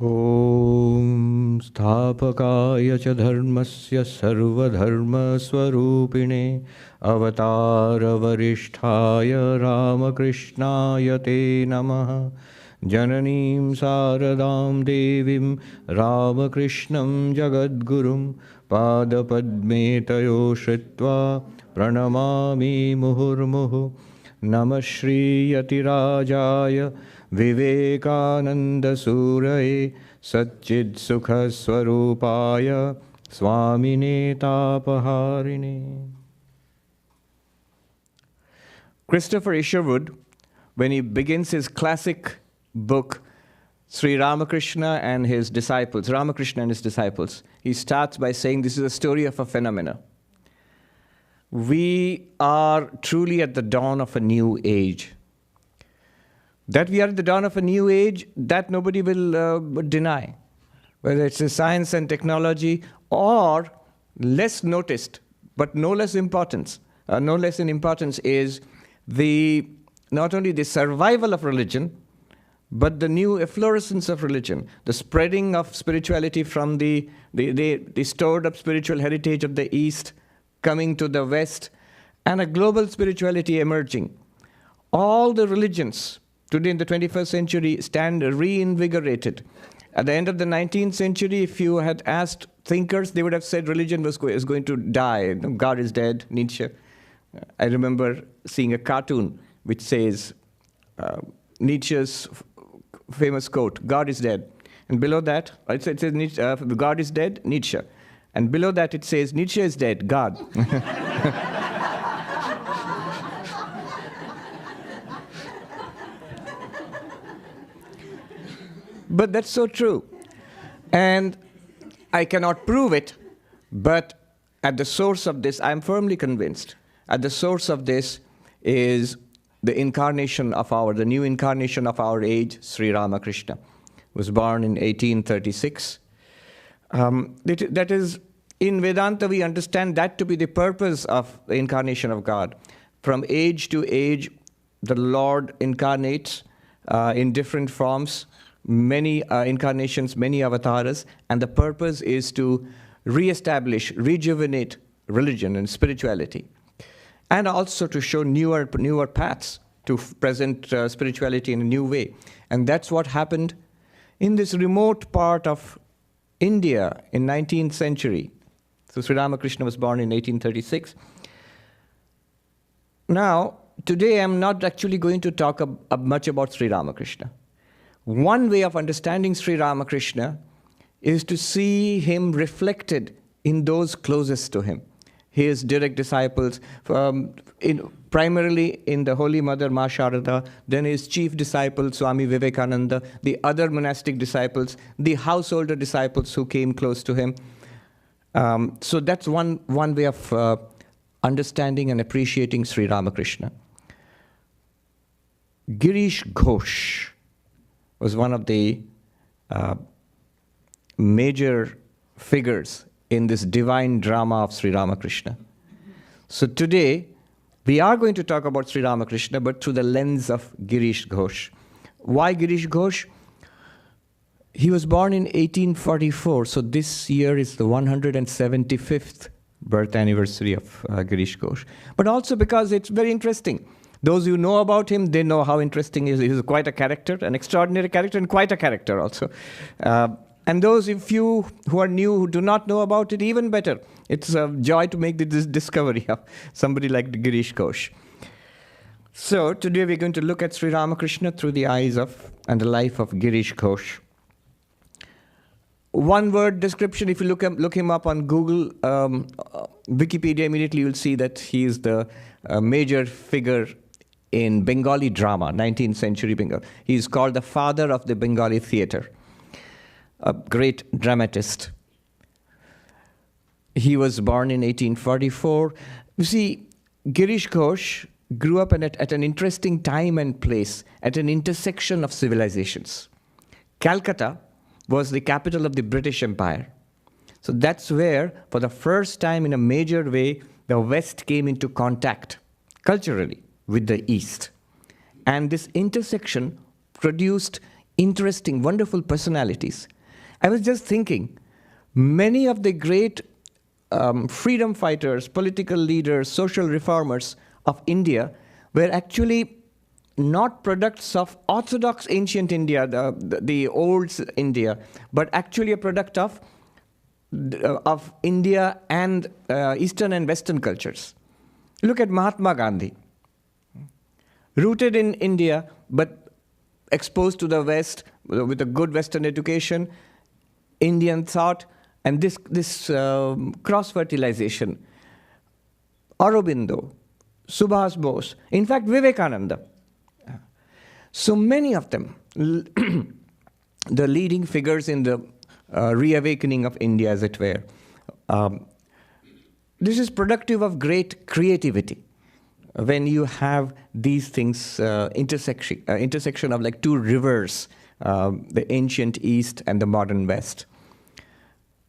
Om Sthapakaya cha dharmasya sarvadharma swarupine avatara varisthaya Ramakrishnaya te namaha Jananim Saradam Devim Ramakrishnam Jagadgurum Padapadme Tayo Shritva Pranamami Muhurmuhu Namah Shri Yatirajaya Vivekananda Suraye Satchid Sukha Swarupaya Swamine Tapaharine. Christopher Isherwood, when he begins his classic book, Sri Ramakrishna and his disciples, Ramakrishna and his disciples, he starts by saying this is a story of a phenomena. We are truly at the dawn of a new age. That we are at the dawn of a new age, that nobody will deny. Whether it's science and technology or less noticed, but no less in importance is not only the survival of religion, but the new efflorescence of religion, the spreading of spirituality from the stored up spiritual heritage of the East coming to the West, and a global spirituality emerging. All the religions today in the 21st century stand reinvigorated. At the end of the 19th century, if you had asked thinkers, they would have said religion is going to die. God is dead, Nietzsche. I remember seeing a cartoon which says Nietzsche's famous quote, God is dead. And below that, it says God is dead, Nietzsche. And below that it says, Nietzsche is dead, God. But that's so true. And I cannot prove it, but at the source of this, I'm firmly convinced, at the source of this is the new incarnation of our age, Sri Ramakrishna, was born in 1836. That is, in Vedanta, we understand that to be the purpose of the incarnation of God. From age to age, the Lord incarnates in different forms, many incarnations, many avatars, and the purpose is to reestablish, rejuvenate religion and spirituality, and also to show newer paths to present spirituality in a new way. And that's what happened in this remote part of India in 19th century. So Sri Ramakrishna was born in 1836. Now, today I'm not actually going to talk much about Sri Ramakrishna. One way of understanding Sri Ramakrishna is to see him reflected in those closest to him, his direct disciples, primarily in the Holy Mother Ma Sharada, then his chief disciple Swami Vivekananda, the other monastic disciples, the householder disciples who came close to him. So that's one way of understanding and appreciating Sri Ramakrishna. Girish Ghosh was one of the major figures in this divine drama of Sri Ramakrishna. So today, we are going to talk about Sri Ramakrishna, but through the lens of Girish Ghosh. Why Girish Ghosh? He was born in 1844, so this year is the 175th birth anniversary of Girish Ghosh. But also because it's very interesting. Those who know about him, they know how interesting he is. He's quite a character, an extraordinary character, and quite a character also. And those of you who are new, who do not know about it, even better. It's a joy to make this discovery of somebody like Girish Ghosh. So today we're going to look at Sri Ramakrishna through the eyes of and the life of Girish Ghosh. One word description, if you look him up on Google, Wikipedia, immediately you'll see that he is the major figure in Bengali drama, 19th century Bengal. He is called the father of the Bengali theatre, a great dramatist. He was born in 1844. You see, Girish Ghosh grew up at an interesting time and place, at an intersection of civilizations. Calcutta was the capital of the British Empire. So that's where, for the first time in a major way, the West came into contact, culturally, with the East. And this intersection produced interesting, wonderful personalities. I was just thinking, many of the great freedom fighters, political leaders, social reformers of India were actually not products of orthodox ancient India, the old India, but actually a product of India and Eastern and Western cultures. Look at Mahatma Gandhi, rooted in India, but exposed to the West with a good Western education, Indian thought, and this cross-fertilization. Aurobindo, Subhas Bose, in fact, Vivekananda. So many of them, the leading figures in the reawakening of India, as it were. This is productive of great creativity when you have these things intersection of like two rivers, the ancient East and the modern West.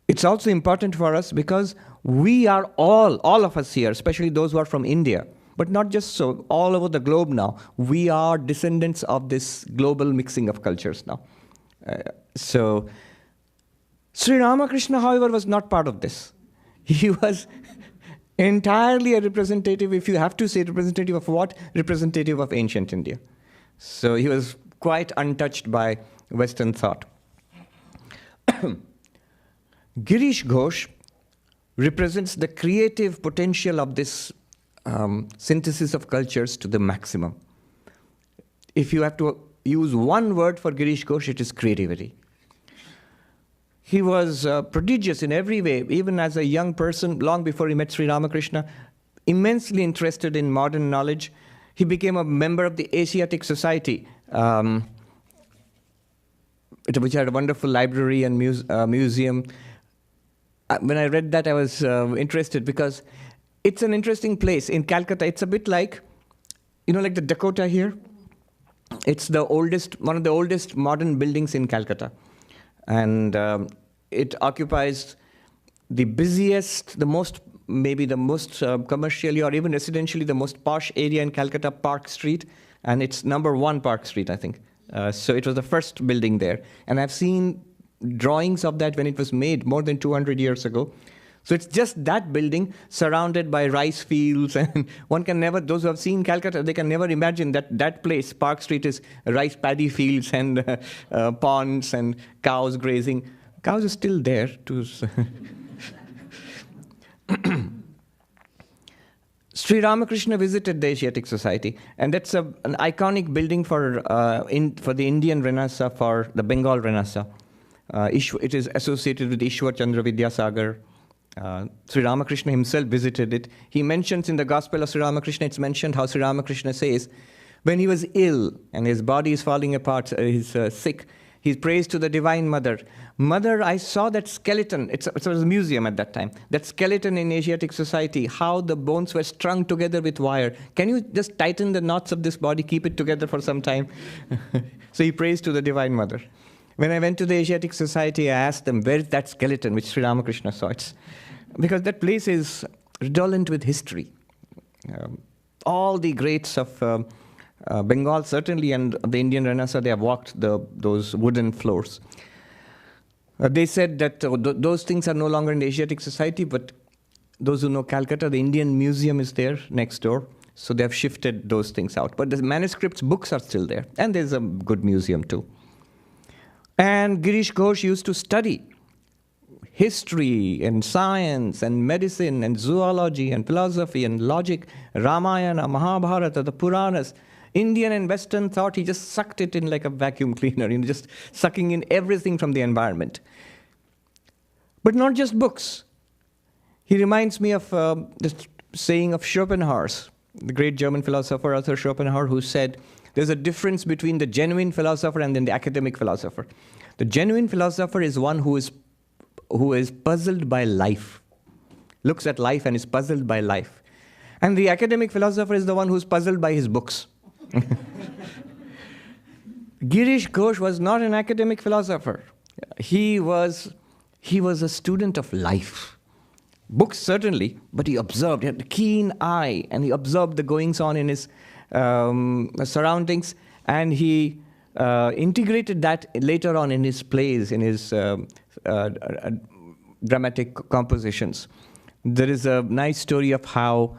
It's also important for us because we are all of us here, especially those who are from India, but not just so, all over the globe now, we are descendants of this global mixing of cultures now. So Sri Ramakrishna, however, was not part of this. He was entirely a representative, if you have to say representative of what? Representative of ancient India. So he was quite untouched by Western thought. Girish Ghosh represents the creative potential of this synthesis of cultures to the maximum. If you have to use one word for Girish Ghosh, it is creativity. He was prodigious in every way, even as a young person, long before he met Sri Ramakrishna, immensely interested in modern knowledge. He became a member of the Asiatic Society, which had a wonderful library and museum. When I read that, I was interested because it's an interesting place. In Calcutta, it's a bit like, like the Dakota here. It's the oldest, one of the oldest modern buildings in Calcutta. And it occupies the busiest, maybe the most commercially or even residentially, the most posh area in Calcutta, Park Street. And it's number 1 Park Street, I think. So it was the first building there. And I've seen drawings of that when it was made more than 200 years ago. So it's just that building surrounded by rice fields, and one can never, those who have seen Calcutta, they can never imagine that that place, Park Street, is rice paddy fields and ponds and cows grazing. Cows are still there to... Sri Ramakrishna visited the Asiatic Society, and that's an iconic building for the Indian Renaissance, for the Bengal Renaissance. It is associated with Ishwar Chandra Vidyasagar. Sri Ramakrishna himself visited it. He mentions in the Gospel of Sri Ramakrishna, it's mentioned how Sri Ramakrishna says, when he was ill and his body is falling apart, he's sick, he prays to the Divine Mother. Mother, I saw that skeleton. It was a museum at that time. That skeleton in Asiatic Society, how the bones were strung together with wire. Can you just tighten the knots of this body, keep it together for some time? So he prays to the Divine Mother. When I went to the Asiatic Society, I asked them, where is that skeleton which Sri Ramakrishna saw? Because that place is redolent with history. All the greats of Bengal, certainly, and the Indian Renaissance, they have walked those wooden floors. They said that those things are no longer in the Asiatic Society, but those who know Calcutta, the Indian Museum is there next door. So they have shifted those things out. But the manuscripts, books are still there. And there's a good museum too. And Girish Ghosh used to study history and science and medicine and zoology and philosophy and logic, Ramayana, Mahabharata, the Puranas, Indian and Western thought. He just sucked it in like a vacuum cleaner, just sucking in everything from the environment. But not just books. He reminds me of the saying of Schopenhauer's, the great German philosopher Arthur Schopenhauer, who said, there's a difference between the genuine philosopher and then the academic philosopher. The genuine philosopher is one who is puzzled by life, looks at life and is puzzled by life. And the academic philosopher is the one who's puzzled by his books. Girish Ghosh was not an academic philosopher. He was a student of life. Books, certainly, but he observed, he had a keen eye, and he observed the goings-on in his surroundings, and he integrated that later on in his plays, in his dramatic compositions. There is a nice story of how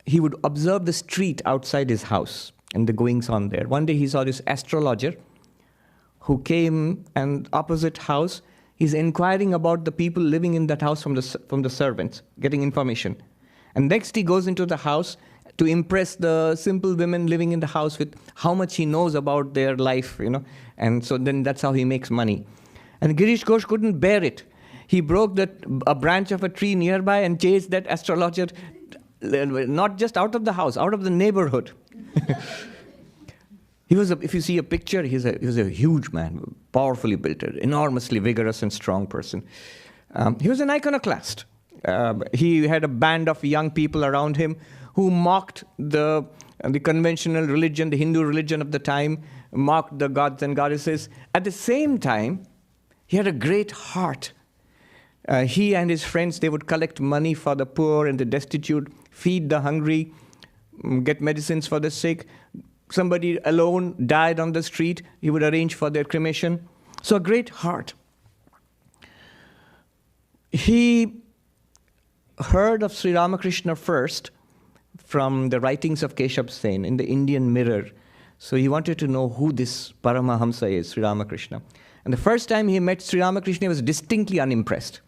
he would observe the street outside his house and the goings on there. One day he saw this astrologer who came, and opposite house, he's inquiring about the people living in that house from the servants, getting information. And next he goes into the house to impress the simple women living in the house with how much he knows about their life, you know. And so then that's how he makes money. And Girish Ghosh couldn't bear it. He broke a branch of a tree nearby and chased that astrologer, not just out of the house, out of the neighborhood. If you see a picture, he was a huge man, powerfully built, enormously vigorous and strong person. He was an iconoclast. He had a band of young people around him who mocked the conventional religion, the Hindu religion of the time, mocked the gods and goddesses. At the same time, he had a great heart. He and his friends, they would collect money for the poor and the destitute, feed the hungry, get medicines for the sick. Somebody alone died on the street, he would arrange for their cremation. So a great heart. He heard of Sri Ramakrishna first from the writings of Keshav Sen in the Indian Mirror. So he wanted to know who this Paramahamsa is, Sri Ramakrishna. And the first time he met Sri Ramakrishna, he was distinctly unimpressed.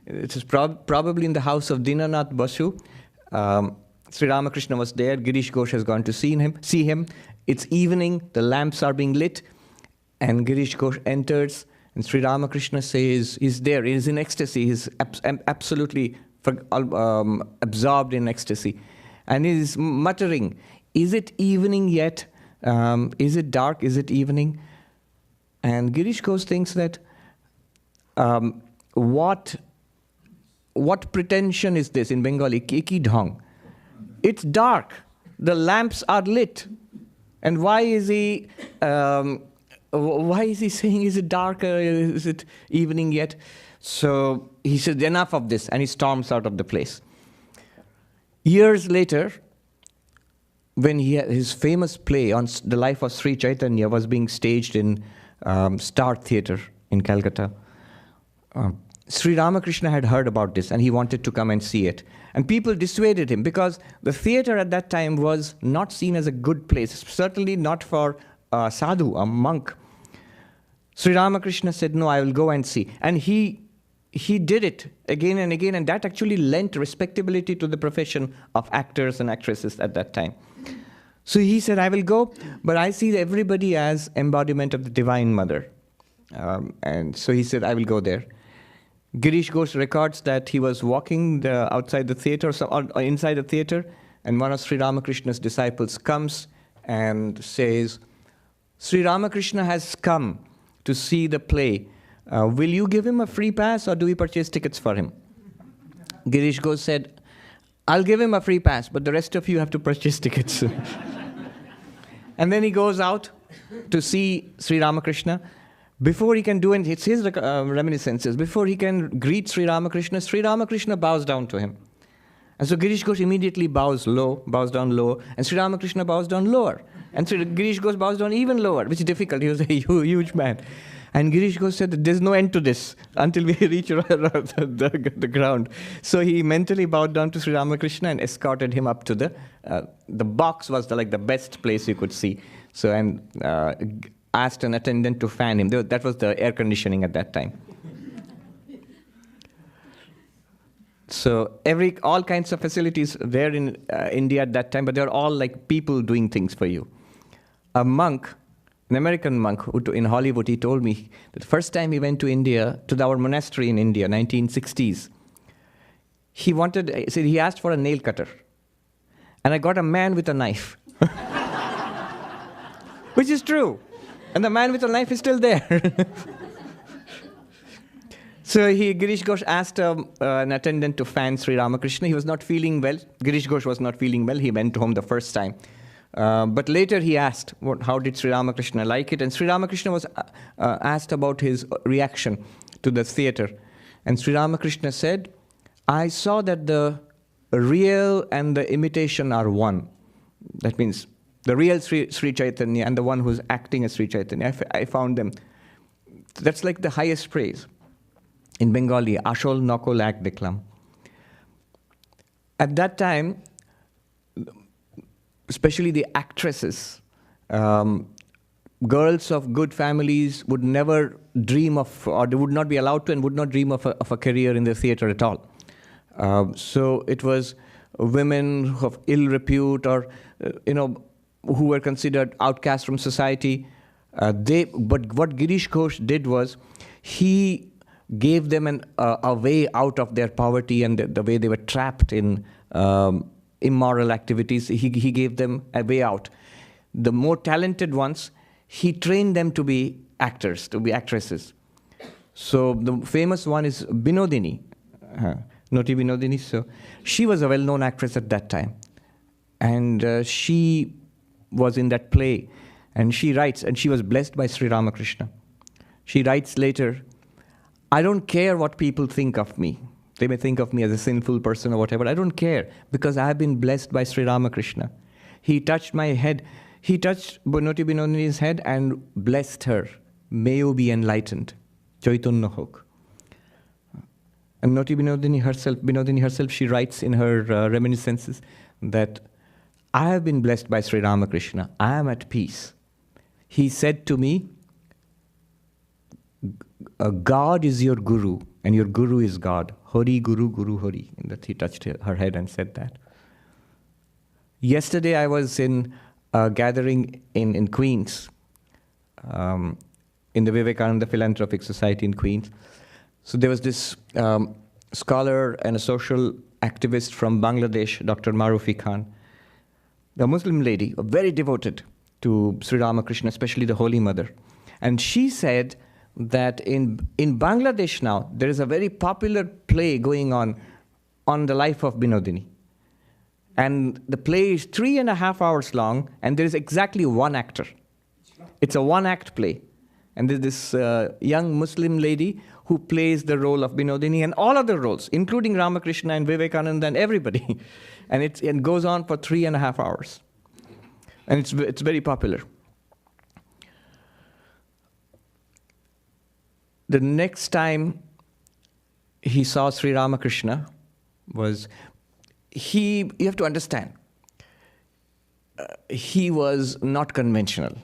It was probably in the house of Dinanath Basu. Sri Ramakrishna was there. Girish Ghosh has gone to see him. It's evening. The lamps are being lit. And Girish Ghosh enters. And Sri Ramakrishna says, he's there. He's in ecstasy. He's absolutely absorbed in ecstasy. And he's muttering, is it evening yet? Is it dark? Is it evening? And Girish Ghosh thinks that what pretension is this in Bengali? Ki dhong. It's dark. The lamps are lit. And why is he saying, is it dark? Is it evening yet? So he says, enough of this, and he storms out of the place. Years later, when his famous play on the life of Sri Chaitanya was being staged in Star Theatre in Calcutta, Sri Ramakrishna had heard about this and he wanted to come and see it. And people dissuaded him because the theatre at that time was not seen as a good place, certainly not for a sadhu, a monk. Sri Ramakrishna said, no, I will go and see. And he did it again and again, and that actually lent respectability to the profession of actors and actresses at that time. So he said, I will go, but I see everybody as embodiment of the Divine Mother. And so he said, I will go there. Girish Ghosh records that he was walking outside the theatre, or inside the theatre, and one of Sri Ramakrishna's disciples comes and says, Sri Ramakrishna has come to see the play. Will you give him a free pass or do we purchase tickets for him? Girish Ghosh said, I'll give him a free pass, but the rest of you have to purchase tickets. And then he goes out to see Sri Ramakrishna. Before he can do anything, it's his reminiscences, before he can greet Sri Ramakrishna bows down to him. And so Girish Ghosh immediately bows down low, and Sri Ramakrishna bows down lower. And Girish Ghosh bows down even lower, which is difficult. He was a huge man. And Girish Ghosh said that there's no end to this until we reach the ground. So he mentally bowed down to Sri Ramakrishna and escorted him up to the box was the best place you could see. So and asked an attendant to fan him. That was the air conditioning at that time. So all kinds of facilities there in India at that time, but they were all like people doing things for you. A monk, an American monk in Hollywood, he told me that the first time he went to India, to our monastery in India, 1960s, he asked for a nail cutter. And I got a man with a knife. Which is true. And the man with the knife is still there. So Girish Ghosh asked an attendant to fan Sri Ramakrishna. He was not feeling well. Girish Ghosh was not feeling well. He went home the first time. But later he asked, how did Sri Ramakrishna like it? And Sri Ramakrishna was asked about his reaction to the theatre. And Sri Ramakrishna said, I saw that the real and the imitation are one. That means The real Sri Chaitanya and the one who's acting as Sri Chaitanya. I found them. That's like the highest praise. In Bengali, Ashol Nokol Ak Deklam. At that time, especially the actresses, girls of good families would never dream of, or they would not be allowed to and would not dream of a career in the theatre at all. So it was women of ill repute or, who were considered outcasts from society. But what Girish Ghosh did was, he gave them a way out of their poverty and the way they were trapped in immoral activities. He gave them a way out. The more talented ones, he trained them to be actors, to be actresses. So the famous one is Binodini, Noti Binodini. So she was a well-known actress at that time. And she was in that play. And she writes, and she was blessed by Sri Ramakrishna. She writes later, I don't care what people think of me. They may think of me as a sinful person or whatever. I don't care, because I have been blessed by Sri Ramakrishna. He touched my head. He touched Noti Binodini's head and blessed her. May you be enlightened. Chaitanya hok. And Noti Binodini herself, she writes in her reminiscences that I have been blessed by Sri Ramakrishna. I am at peace. He said to me, God is your guru, and your guru is God. Hari Guru, Guru Hari. And that he touched her head and said that. Yesterday I was in a gathering in Queens, in the Vivekananda Philanthropic Society in Queens. So there was this scholar and a social activist from Bangladesh, Dr. Marufi Khan, a Muslim lady, very devoted to Sri Ramakrishna, especially the Holy Mother. And she said that in Bangladesh now, there is a very popular play going on the life of Binodini. And the play is 3.5 hours long, and there is exactly one actor. It's a one-act play. And there's this young Muslim lady who plays the role of Binodini and all other roles, including Ramakrishna and Vivekananda and everybody. And it goes on for 3.5 hours. And it's very popular. The next time he saw Sri Ramakrishna was, you have to understand, he was not conventional.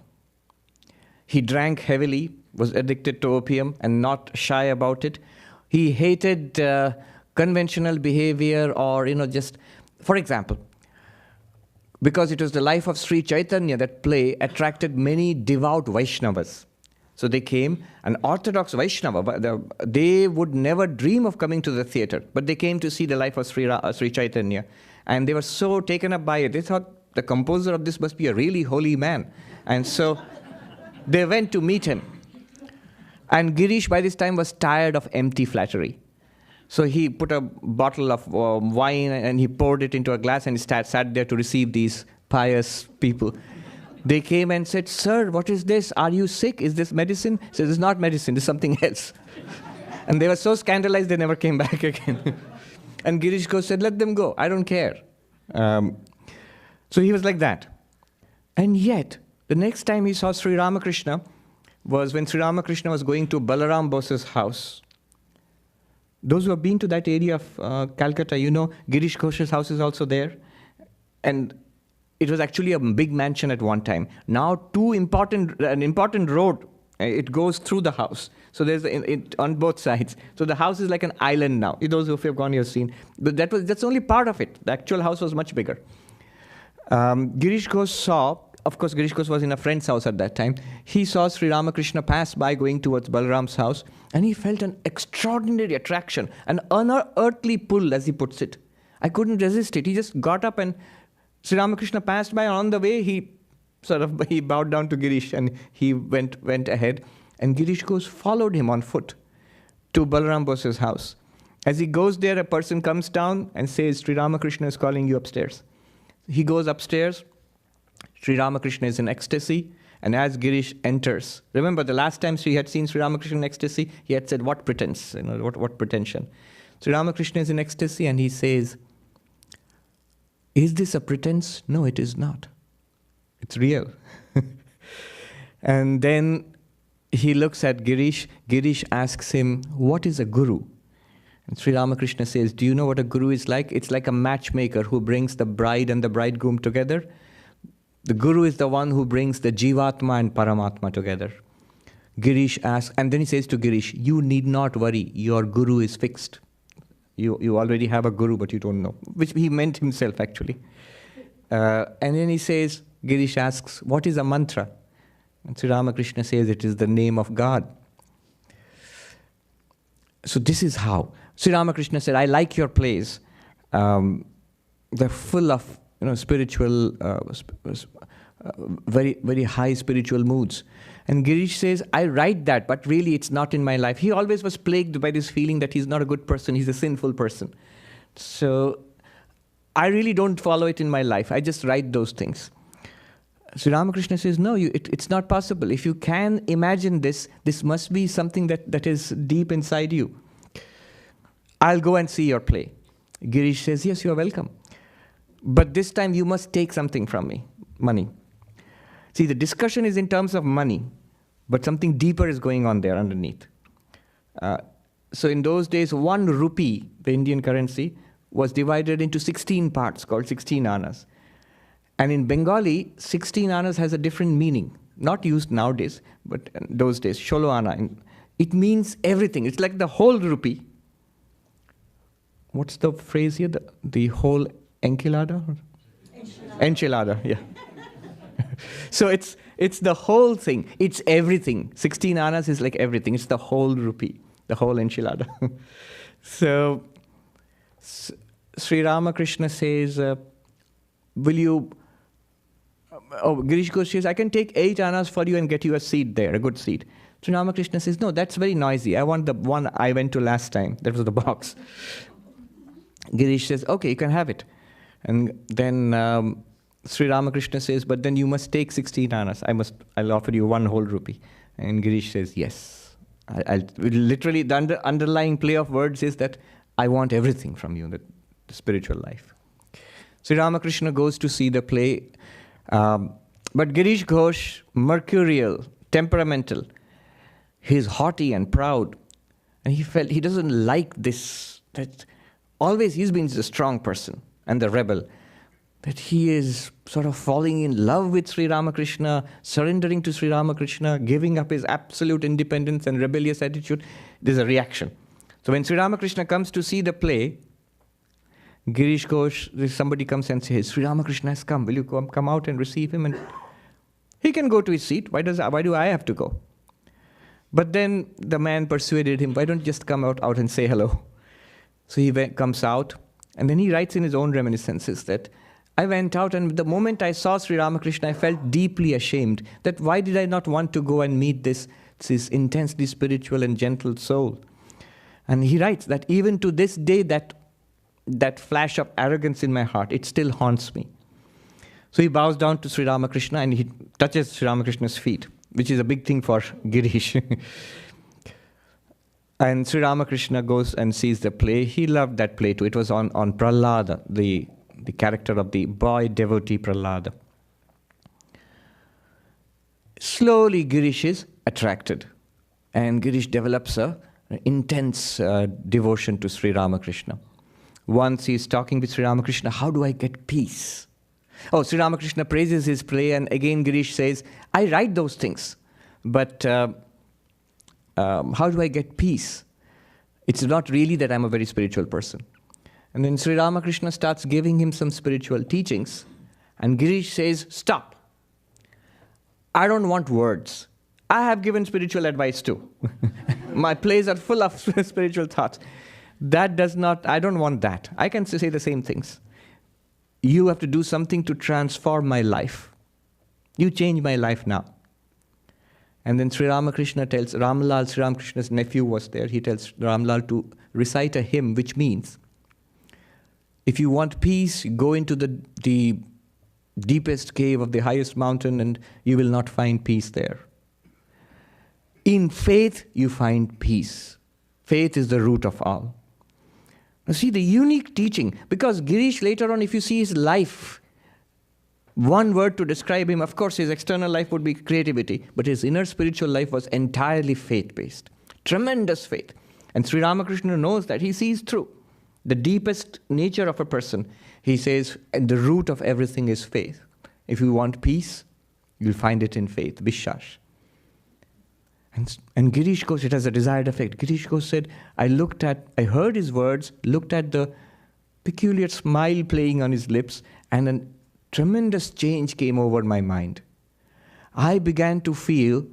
He drank heavily, was addicted to opium, and not shy about it. He hated conventional behavior or, just, for example, because it was the life of Sri Chaitanya, that play attracted many devout Vaishnavas. So they came, an orthodox Vaishnava, they would never dream of coming to the theatre, but they came to see the life of Sri Chaitanya. And they were so taken up by it, they thought the composer of this must be a really holy man. And so they went to meet him. And Girish by this time was tired of empty flattery. So he put a bottle of wine and he poured it into a glass and he sat there to receive these pious people. They came and said, "Sir, what is this? Are you sick? Is this medicine?" He said, "This is not medicine, this is something else." And they were so scandalized they never came back again. And Girish Ghosh said, "Let them go, I don't care." So he was like that. And yet, the next time he saw Sri Ramakrishna was when Sri Ramakrishna was going to Balaram Bose's house. Those who have been to that area of Calcutta, Girish Ghosh's house is also there. And it was actually a big mansion at one time. Now an important road, it goes through the house. So there's on both sides. So the house is like an island now. Those who have gone, you have seen. But that's only part of it. The actual house was much bigger. Girish Ghosh saw, of course Girish Ghosh was in a friend's house at that time. He saw Sri Ramakrishna pass by going towards Balaram's house, and he felt an extraordinary attraction, an unearthly pull, as he puts it. I couldn't resist it. He just got up, and Sri Ramakrishna passed by, and on the way he bowed down to Girish and he went ahead. And Girish Ghosh followed him on foot to Balaram Bose's house. As he goes there, a person comes down and says, "Sri Ramakrishna is calling you upstairs." He goes upstairs. Sri Ramakrishna is in ecstasy. And as Girish enters, remember the last time he had seen Sri Ramakrishna in ecstasy, he had said, "What pretense? What pretension?" Sri Ramakrishna is in ecstasy and he says, "Is this a pretense? No, it is not. It's real. And then he looks at Girish. Girish asks him, what is a guru? And Sri Ramakrishna says, do you know what a guru is like? It's like a matchmaker who brings the bride and the bridegroom together. The guru is the one who brings the Jivatma and Paramatma together. Girish asks, and then he says to Girish, you need not worry, your guru is fixed. You already have a guru, but you don't know. Which he meant himself, actually. And then he says, Girish asks, what is a mantra? And Sri Ramakrishna says, it is the name of God. So this is how. Sri Ramakrishna said, I like your plays. They're full of spiritual, very, very high spiritual moods. And Girish says, I write that, but really it's not in my life. He always was plagued by this feeling that he's not a good person, he's a sinful person. So I really don't follow it in my life. I just write those things. Sri Ramakrishna says, no, it's not possible. If you can imagine this, this must be something that is deep inside you. I'll go and see your play. Girish says, yes, you're welcome. But this time you must take something from me, money. See, the discussion is in terms of money, but something deeper is going on there underneath. So in those days, 1 rupee, the Indian currency, was divided into 16 parts called 16 annas. And in Bengali, 16 annas has a different meaning. Not used nowadays, but in those days, Sholo anna. It means everything. It's like the whole rupee. What's the phrase here? The whole enchilada? Enchilada, yeah. So it's the whole thing. It's everything. 16 annas is like everything. It's the whole rupee, the whole enchilada. So Sri Ramakrishna says, will you... Girish Ghosh says, I can take 8 annas for you and get you a seat there, a good seat. Sri Ramakrishna says, no, that's very noisy. I want the one I went to last time. That was the box. Girish says, okay, you can have it. And then Sri Ramakrishna says, but then you must take 16 annas. I'll offer you 1 whole rupee. And Girish says, yes. Literally, the underlying play of words is that I want everything from you, the spiritual life. Sri Ramakrishna goes to see the play. But Girish Ghosh, mercurial, temperamental, he's haughty and proud. And he felt he doesn't like this. That always he's been the strong person and the rebel. That he is sort of falling in love with Sri Ramakrishna, surrendering to Sri Ramakrishna, giving up his absolute independence and rebellious attitude. There's a reaction. So when Sri Ramakrishna comes to see the play, Girish Ghosh, somebody comes and says, Sri Ramakrishna has come. Will you come out and receive him? And he can go to his seat. Why do I have to go? But then the man persuaded him, why don't you just come out and say hello? So he comes out, and then he writes in his own reminiscences that I went out, and the moment I saw Sri Ramakrishna, I felt deeply ashamed that why did I not want to go and meet this intensely spiritual and gentle soul? And he writes that even to this day, that flash of arrogance in my heart, it still haunts me. So he bows down to Sri Ramakrishna and he touches Sri Ramakrishna's feet, which is a big thing for Girish. And Sri Ramakrishna goes and sees the play. He loved that play too. It was on Prahlada, the character of the boy devotee Prahlada. Slowly Girish is attracted. And Girish develops an intense devotion to Sri Ramakrishna. Once he is talking with Sri Ramakrishna, how do I get peace? Oh, Sri Ramakrishna praises his play, and again Girish says, I write those things, but how do I get peace? It's not really that I'm a very spiritual person. And then Sri Ramakrishna starts giving him some spiritual teachings, and Girish says, stop. I don't want words. I have given spiritual advice too. My plays are full of spiritual thoughts. I don't want that. I can say the same things. You have to do something to transform my life. You change my life now. And then Sri Ramakrishna tells Ramlal, Sri Ramakrishna's nephew was there, he tells Ramlal to recite a hymn, which means, if you want peace, go into the deepest cave of the highest mountain and you will not find peace there. In faith, you find peace. Faith is the root of all. Now see the unique teaching, because Girish later on, if you see his life, one word to describe him, of course, his external life would be creativity, but his inner spiritual life was entirely faith-based. Tremendous faith. And Sri Ramakrishna knows that. He sees through the deepest nature of a person. He says, and the root of everything is faith. If you want peace, you'll find it in faith, Vishwash. And Girish Ghosh, it has a desired effect. Girish Ghosh said, I heard his words, looked at the peculiar smile playing on his lips, and a tremendous change came over my mind. I began to feel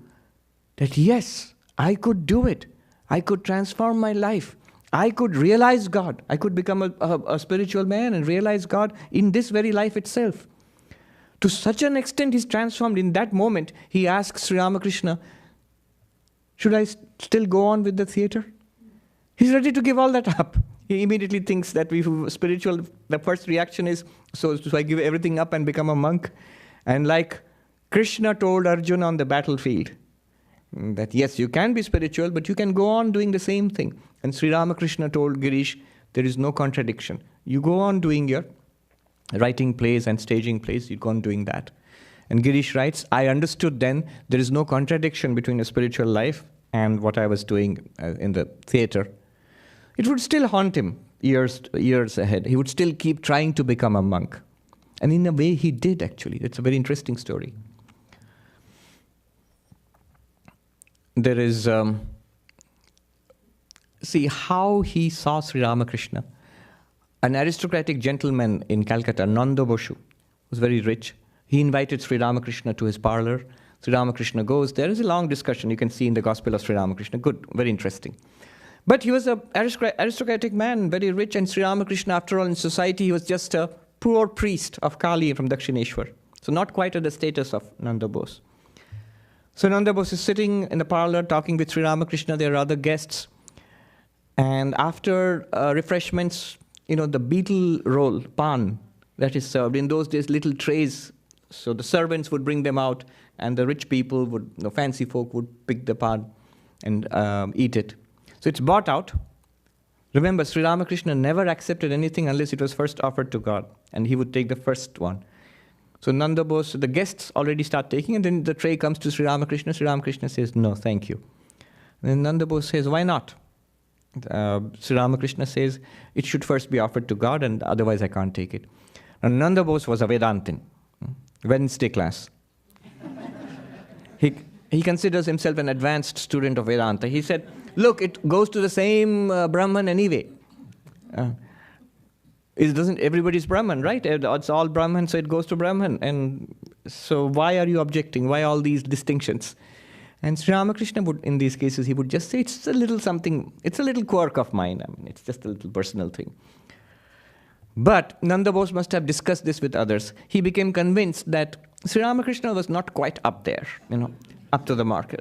that yes, I could do it. I could transform my life. I could realize God. I could become a spiritual man and realize God in this very life itself. To such an extent he's transformed. In that moment, he asks Sri Ramakrishna, should I still go on with the theater? He's ready to give all that up. He immediately thinks that spiritual, the first reaction is, so I give everything up and become a monk? And like Krishna told Arjuna on the battlefield, that yes, you can be spiritual, but you can go on doing the same thing. And Sri Ramakrishna told Girish, there is no contradiction. You go on doing your writing plays and staging plays, you go on doing that. And Girish writes, I understood then there is no contradiction between a spiritual life and what I was doing in the theater. It would still haunt him years ahead. He would still keep trying to become a monk. And in a way he did, actually. It's a very interesting story. There is, see how he saw Sri Ramakrishna. An aristocratic gentleman in Calcutta, Nanda Boshu, was very rich. He invited Sri Ramakrishna to his parlor. Sri Ramakrishna goes. There is a long discussion you can see in the Gospel of Sri Ramakrishna. Good, very interesting. But he was an aristocratic man, very rich, and Sri Ramakrishna, after all, in society, he was just a poor priest of Kali from Dakshineshwar. So not quite at the status of Nanda Bose. So Nanda Bose is sitting in the parlor talking with Sri Ramakrishna. There are other guests. And after refreshments, the betel roll, pan, that is served. In those days, little trays. So the servants would bring them out, and the rich people would, fancy folk would pick the pan and eat it. So it's brought out. Remember, Sri Ramakrishna never accepted anything unless it was first offered to God, and he would take the first one. So Nanda Bose, the guests already start taking, and then the tray comes to Sri Ramakrishna. Sri Ramakrishna says, no, thank you. And then Nanda Bose says, why not? Sri Ramakrishna says, it should first be offered to God, and otherwise I can't take it. Now, Nanda Bose was a Vedantin, Wednesday class. He considers himself an advanced student of Vedanta. He said, look, it goes to the same Brahman anyway. Everybody's Brahman, right? It's all Brahman, so it goes to Brahman. And so why are you objecting? Why all these distinctions? And Sri Ramakrishna would, in these cases, he would just say, it's a little something, it's a little quirk of mine. It's just a little personal thing. But Nanda Bose must have discussed this with others. He became convinced that Sri Ramakrishna was not quite up there, up to the mark,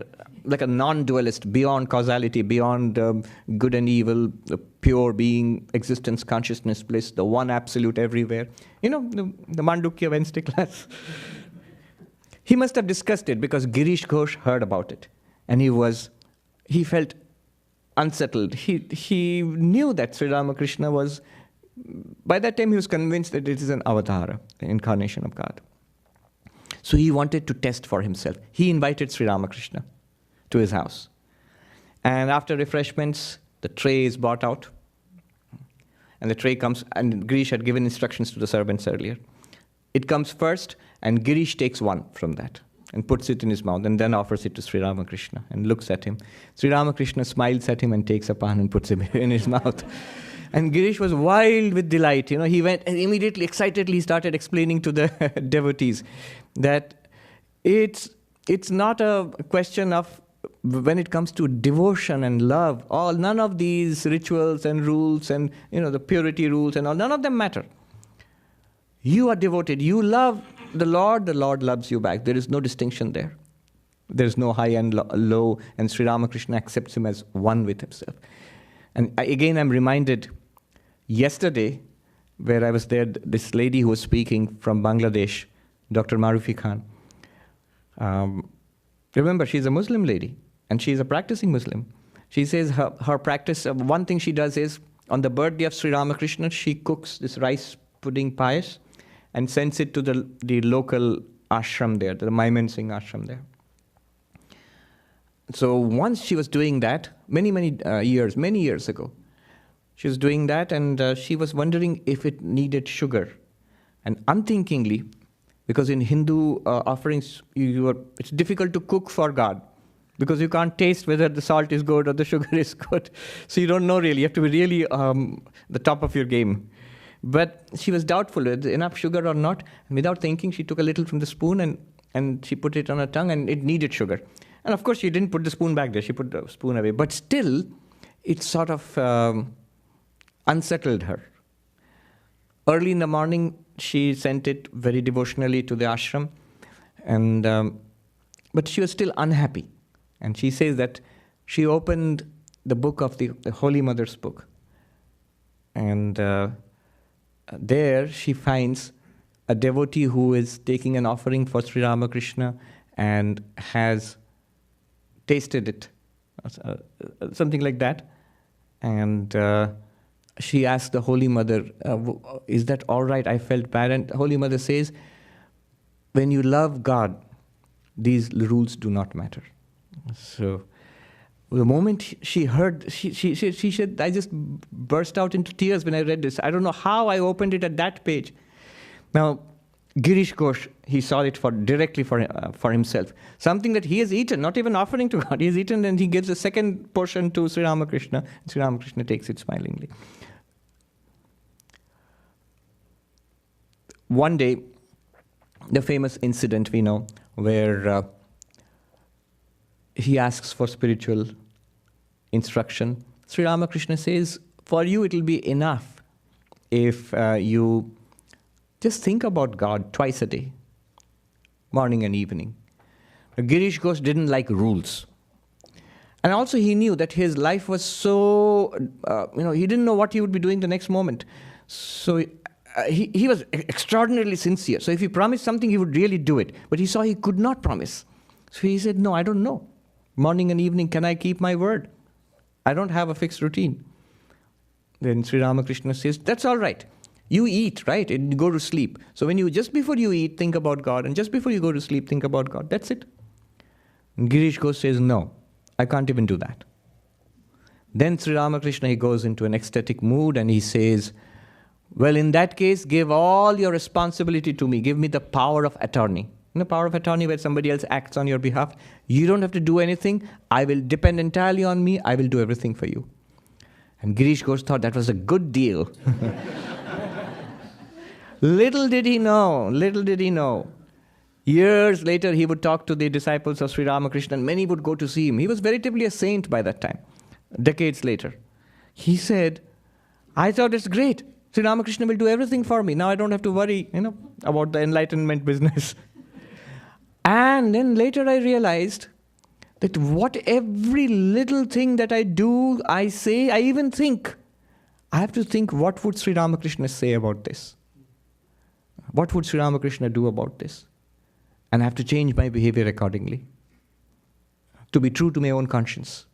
like a non-dualist, beyond causality, beyond good and evil, the pure being, existence, consciousness, bliss, the one absolute everywhere. The Mandukya Wednesday class. He must have discussed it because Girish Ghosh heard about it. And he felt unsettled. He knew that Sri Ramakrishna was, by that time he was convinced that it is an avatara, an incarnation of God. So he wanted to test for himself. He invited Sri Ramakrishna to his house. And after refreshments, the tray is brought out. And the tray comes, and Girish had given instructions to the servants earlier. It comes first, and Girish takes one from that and puts it in his mouth and then offers it to Sri Ramakrishna and looks at him. Sri Ramakrishna smiles at him and takes a pan and puts it in his mouth. And Girish was wild with delight. He went and immediately, excitedly started explaining to the devotees that it's not a question of, when it comes to devotion and love, none of these rituals and rules and the purity rules and all, none of them matter. You are devoted. You love the Lord loves you back. There is no distinction there. There is no high and low, and Sri Ramakrishna accepts him as one with himself. And again, I'm reminded, yesterday, where I was there, this lady who was speaking from Bangladesh, Dr. Marufi Khan, remember, she's a Muslim lady, and she's a practicing Muslim. She says her practice, one thing she does is, on the birthday of Sri Ramakrishna, she cooks this rice pudding payas, and sends it to the local ashram there, the Maiman Singh ashram there. So once she was doing that, many years ago, she was doing that, and she was wondering if it needed sugar. And unthinkingly, because in Hindu offerings, it's difficult to cook for God, because you can't taste whether the salt is good or the sugar is good. So you don't know really. You have to be really the top of your game. But she was doubtful whether enough sugar or not. And without thinking, she took a little from the spoon and she put it on her tongue, and it needed sugar. And of course, she didn't put the spoon back there. She put the spoon away. But still, it sort of unsettled her. Early in the morning, she sent it very devotionally to the ashram. But she was still unhappy. And she says that she opened the book of the Holy Mother's book. And there she finds a devotee who is taking an offering for Sri Ramakrishna and has tasted it, something like that. And she asked the Holy Mother, is that all right? I felt bad. And the Holy Mother says, when you love God, these rules do not matter. So the moment she heard, she said, I just burst out into tears when I read this. I don't know how I opened it at that page. Now, Girish Ghosh, he saw it directly for himself. Something that he has eaten, not even offering to God. He has eaten, and he gives a second portion to Sri Ramakrishna. Sri Ramakrishna takes it smilingly. One day, the famous incident we know, where he asks for spiritual instruction. Sri Ramakrishna says, for you it will be enough if you just think about God twice a day, morning and evening. Girish Ghosh didn't like rules. And also he knew that his life was so, he didn't know what he would be doing the next moment. So he was extraordinarily sincere. So if he promised something, he would really do it. But he saw he could not promise. So he said, no, I don't know. Morning and evening, can I keep my word? I don't have a fixed routine. Then Sri Ramakrishna says, that's all right. You eat, right? And you go to sleep. So just before you eat, think about God. And just before you go to sleep, think about God. That's it. And Girish Ghosh says, no, I can't even do that. Then Sri Ramakrishna, he goes into an ecstatic mood and he says, well, in that case, give all your responsibility to me. Give me the power of attorney. Power of attorney where somebody else acts on your behalf. You don't have to do anything. I will depend entirely on me. I will do everything for you. And Girish Ghosh thought that was a good deal. Little did he know. Years later, he would talk to the disciples of Sri Ramakrishna, and many would go to see him. He was veritably a saint by that time, decades later. He said, I thought it's great. Sri Ramakrishna will do everything for me. Now I don't have to worry, about the enlightenment business. And then later I realized that every little thing that I do, I say, I even think, I have to think, what would Sri Ramakrishna say about this? What would Sri Ramakrishna do about this? And I have to change my behavior accordingly. To be true to my own conscience.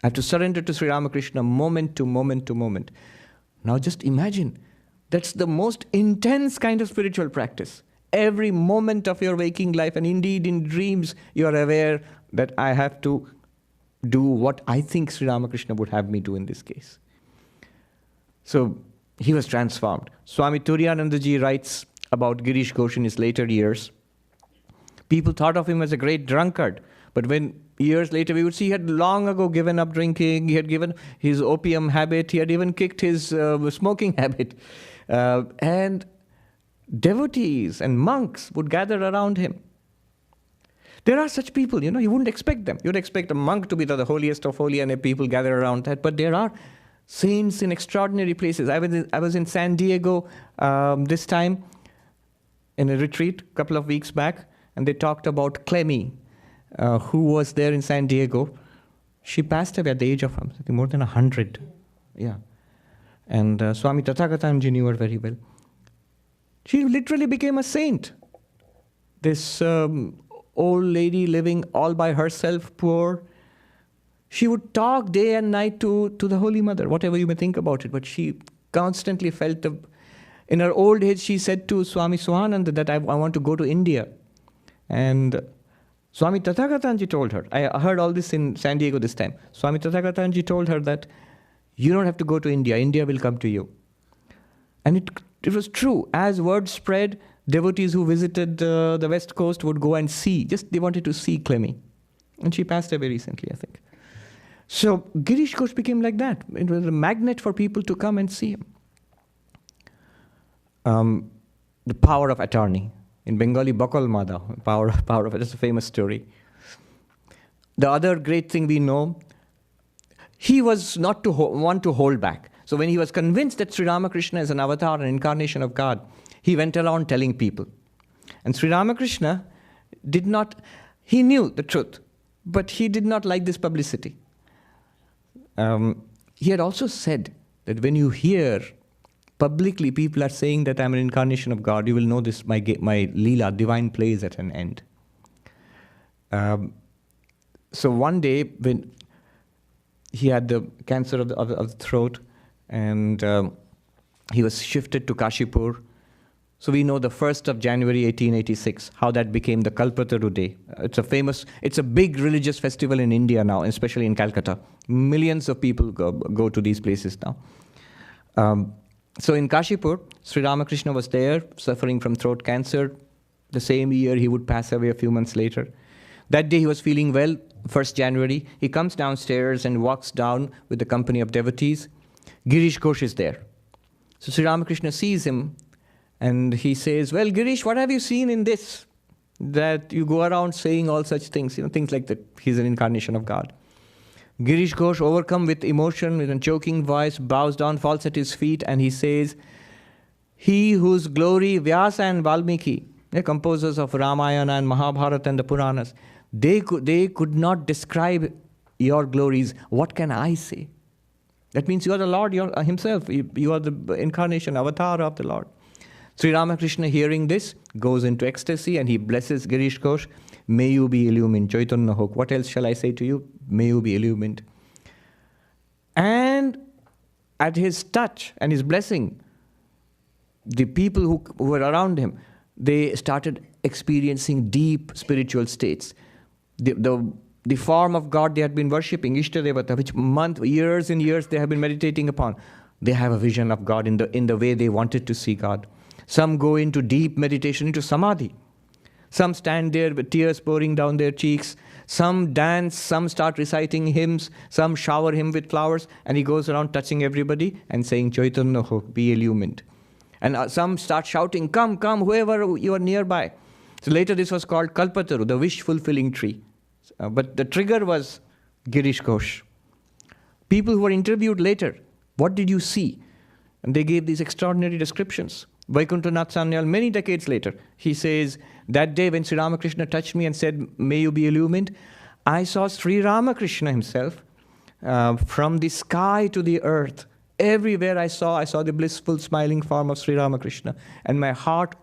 I have to surrender to Sri Ramakrishna moment to moment to moment. Now just imagine, that's the most intense kind of spiritual practice. Every moment of your waking life, and indeed in dreams, you are aware that I have to do what I think Sri Ramakrishna would have me do in this case. So he was transformed. Swami Turiyanandaji writes about Girish Ghosh in his later years. People thought of him as a great drunkard, but when years later we would see he had long ago given up drinking, he had given his opium habit, he had even kicked his smoking habit. And devotees and monks would gather around him. There are such people, you wouldn't expect them. You'd expect a monk to be the holiest of holy and people gather around that, but there are saints in extraordinary places. I was in San Diego this time in a retreat a couple of weeks back, and they talked about Clemmy, who was there in San Diego. She passed away at the age of something more than 100. Yeah. And Swami Tathagatanji knew her very well. She literally became a saint. This old lady living all by herself, poor. She would talk day and night to the Holy Mother, whatever you may think about it, but she constantly felt In her old age, she said to Swami Swananda that I want to go to India. And Swami Tathagatanji told her, I heard all this in San Diego this time. Swami Tathagatanji told her that you don't have to go to India. India will come to you. And it was true. As word spread, devotees who visited the West Coast would go and see. Just they wanted to see Clemmy. And she passed away recently, I think. So Girish Ghosh became like that. It was a magnet for people to come and see him. The power of attorney. In Bengali, Bakal Mada, power of it. That's a famous story. The other great thing we know, he was not to want to hold back. So when he was convinced that Sri Ramakrishna is an avatar, an incarnation of God, he went around telling people. And Sri Ramakrishna he knew the truth, but he did not like this publicity. He had also said that when you hear publicly people are saying that I'm an incarnation of God, you will know this, my Leela, divine play is at an end. So one day when he had the cancer of the throat and he was shifted to Kashipur. So we know the 1st of January 1886, how that became the Kalpataru Day. It's a big religious festival in India now, especially in Calcutta. Millions of people go to these places now. So in Kashipur, Sri Ramakrishna was there, suffering from throat cancer. The same year, he would pass away a few months later. That day, he was feeling well, 1st January. He comes downstairs and walks down with the company of devotees. Girish Ghosh is there. So Sri Ramakrishna sees him, and he says, well, Girish, what have you seen in this? That you go around saying all such things, things like that. He's an incarnation of God. Girish Ghosh, overcome with emotion, with a choking voice, bows down, falls at his feet, and he says, he whose glory Vyasa and Valmiki, the composers of Ramayana and Mahabharata and the Puranas, they could not describe your glories. What can I say? That means you are the Lord himself. You are the incarnation, avatar of the Lord. Sri Ramakrishna, hearing this, goes into ecstasy and he blesses Girish Ghosh. May you be illumined. Chaitanya Hok. What else shall I say to you? May you be illumined. And at his touch and his blessing, the people who were around him, they started experiencing deep spiritual states. The form of God they had been worshipping, Ishtadevata, which years and years they have been meditating upon, they have a vision of God in the way they wanted to see God. Some go into deep meditation, into samadhi. Some stand there with tears pouring down their cheeks. Some dance, some start reciting hymns, some shower him with flowers, and he goes around touching everybody and saying, Chaitanya Ho, be illumined. And some start shouting, come, come, whoever you are nearby. So later this was called Kalpataru, the wish-fulfilling tree. But the trigger was Girish Ghosh. People who were interviewed later, what did you see? And they gave these extraordinary descriptions. Vaikuntanath Sanyal, many decades later, he says, that day when Sri Ramakrishna touched me and said, may you be illumined, I saw Sri Ramakrishna himself from the sky to the earth. Everywhere I saw the blissful, smiling form of Sri Ramakrishna. And my heart,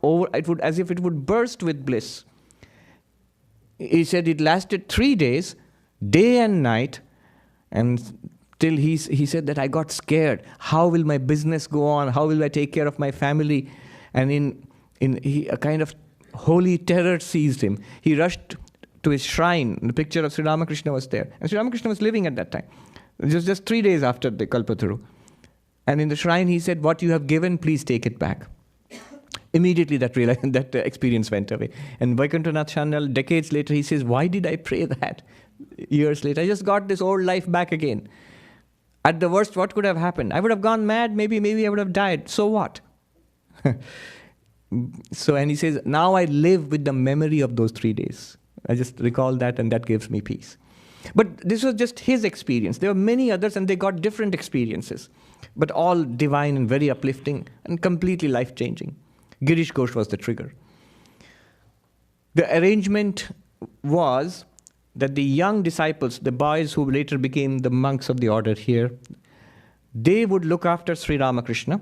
as if it would burst with bliss. He said it lasted 3 days, day and night, and till he said that I got scared. How will my business go on? How will I take care of my family? And a kind of holy terror seized him. He rushed to his shrine. The picture of Sri Ramakrishna was there. And Sri Ramakrishna was living at that time. It was just 3 days after the Kalpataru. And in the shrine he said, what you have given, please take it back. Immediately that experience went away. And Vaikuntanath Sanyal, decades later, he says, why did I pray that? Years later, I just got this old life back again. At the worst, what could have happened? I would have gone mad, maybe I would have died. So what? And he says, now I live with the memory of those 3 days. I just recall that and that gives me peace. But this was just his experience. There were many others and they got different experiences. But all divine and very uplifting and completely life-changing. Girish Ghosh was the trigger. The arrangement was that the young disciples, the boys who later became the monks of the order here, they would look after Sri Ramakrishna,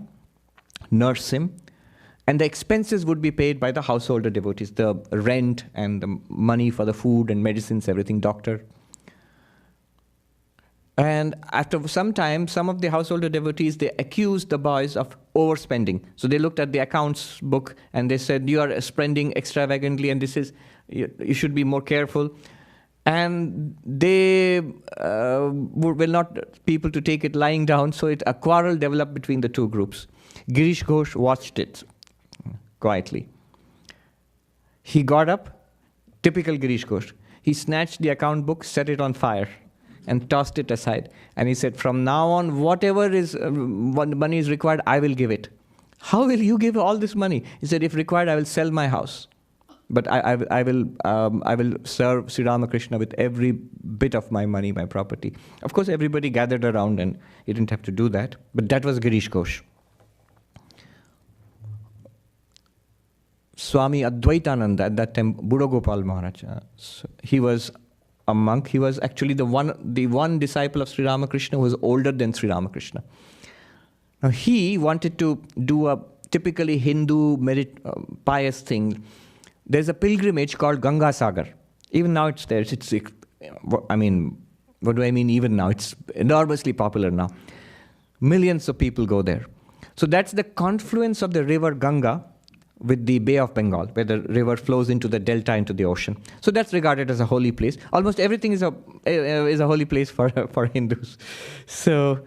nurse him, and the expenses would be paid by the householder devotees, the rent and the money for the food and medicines, everything, doctor. And after some time, some of the householder devotees, they accused the boys of overspending. So they looked at the accounts book and they said, you are spending extravagantly and you should be more careful. And they were not people to take it lying down, so a quarrel developed between the two groups. Girish Ghosh watched it quietly. He got up, typical Girish Chandra. He snatched the account book, set it on fire, and tossed it aside. And he said, from now on, whatever money is required, I will give it. How will you give all this money? He said, if required, I will sell my house. But I will serve Sri Ramakrishna with every bit of my money, my property. Of course, everybody gathered around and he didn't have to do that. But that was Girish Ghosh. Swami Advaitananda, at that time, Buddha Gopal Maharaj, he was a monk. He was actually the one disciple of Sri Ramakrishna who was older than Sri Ramakrishna. Now he wanted to do a typically Hindu pious thing. There's a pilgrimage called Ganga Sagar. Even now it's there. I mean, what do I mean even now? It's enormously popular now. Millions of people go there. So that's the confluence of the river Ganga with the Bay of Bengal, where the river flows into the delta, into the ocean. So that's regarded as a holy place. Almost everything is a holy place for Hindus. So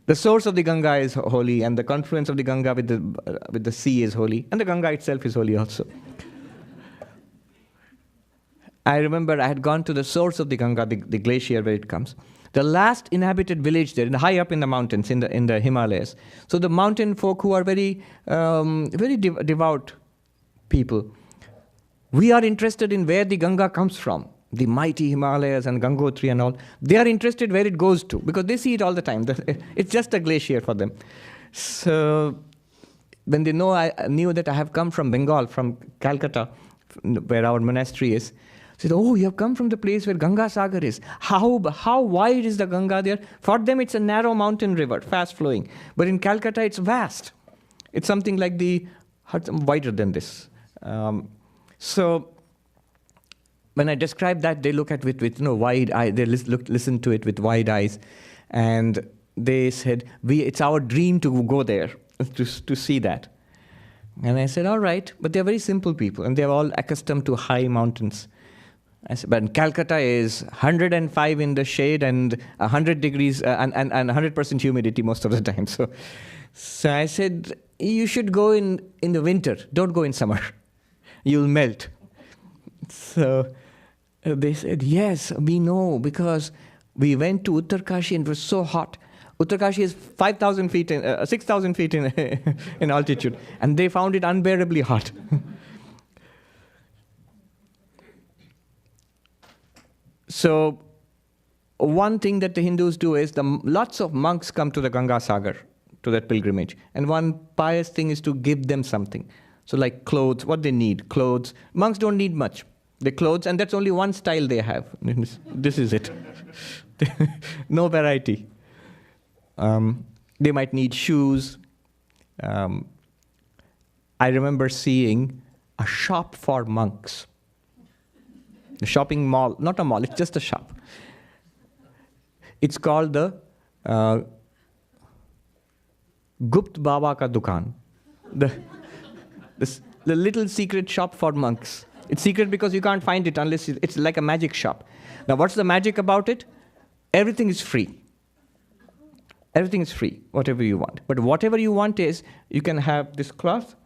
the source of the Ganga is holy, and the confluence of the Ganga with the sea is holy, and the Ganga itself is holy also. I remember I had gone to the source of the Ganga, the glacier where it comes. The last inhabited village there, high up in the mountains, in the Himalayas. So the mountain folk who are very devout people, we are interested in where the Ganga comes from. The mighty Himalayas and Gangotri and all. They are interested where it goes to, because they see it all the time. It's just a glacier for them. So when they know, I knew that I have come from Bengal, from Calcutta, where our monastery is. Said, oh, you have come from the place where Ganga Sagar is. How wide is the Ganga there? For them, it's a narrow mountain river, fast flowing. But in Calcutta, it's vast. It's something like wider than this. So when I describe that, they look at it with wide eyes. They listen to it with wide eyes, and they said, it's our dream to go there to see that. And I said, all right, but they're very simple people, and they're all accustomed to high mountains. I said, but Calcutta is 105 in the shade and 100 degrees and 100% humidity most of the time. So I said, you should go in the winter. Don't go in summer. You'll melt. So they said, yes, we know, because we went to Uttarkashi and it was so hot. Uttarkashi is 5,000 feet, 6,000 feet in altitude, and they found it unbearably hot. So one thing that the Hindus do is lots of monks come to the Ganga Sagar, to that pilgrimage. And one pious thing is to give them something. So like clothes, what they need, clothes. Monks don't need much. They clothes, and that's only one style they have. This is it. No variety. They might need shoes. I remember seeing a shop for monks. The shopping mall, not a mall, it's just a shop. It's called the Gupt Baba Ka Dukan. The little secret shop for monks. It's secret because you can't find it unless it's like a magic shop. Now what's the magic about it? Everything is free. Everything is free, whatever you want. But whatever you want is, you can have this cloth,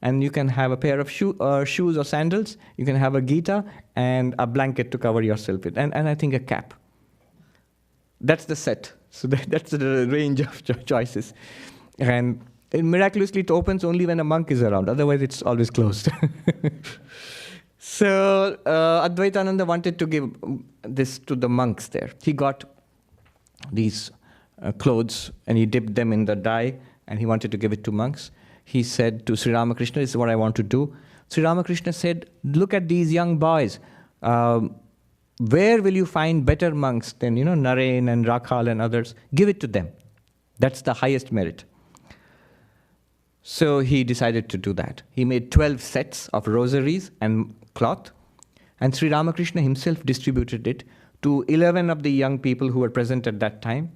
and you can have a pair of shoes or sandals, you can have a Gita, and a blanket to cover yourself with, and I think a cap. That's the set. So that's the range of choices. And miraculously, it opens only when a monk is around. Otherwise, it's always closed. So Advaitananda wanted to give this to the monks there. He got these clothes, and he dipped them in the dye, and he wanted to give it to monks. He said to Sri Ramakrishna, this is what I want to do. Sri Ramakrishna said, look at these young boys. Where will you find better monks than, Narain and Rakhal and others? Give it to them. That's the highest merit. So he decided to do that. He made 12 sets of rosaries and cloth, and Sri Ramakrishna himself distributed it to 11 of the young people who were present at that time.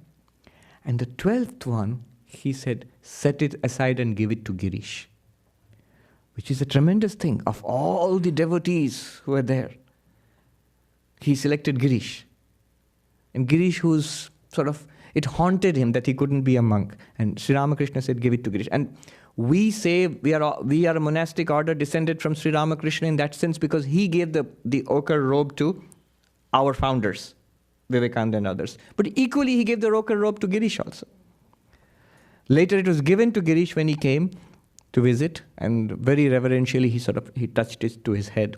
And the 12th one, he said, set it aside and give it to Girish, which is a tremendous thing. Of all the devotees who were there, he selected Girish. And Girish, who's sort of, it haunted him that he couldn't be a monk. And Sri Ramakrishna said, give it to Girish. And we say we are a monastic order descended from Sri Ramakrishna in that sense because he gave the ochre robe to our founders, Vivekananda and others. But equally, he gave the ochre robe to Girish also. Later, it was given to Girish when he came to visit, and very reverentially, he touched it to his head.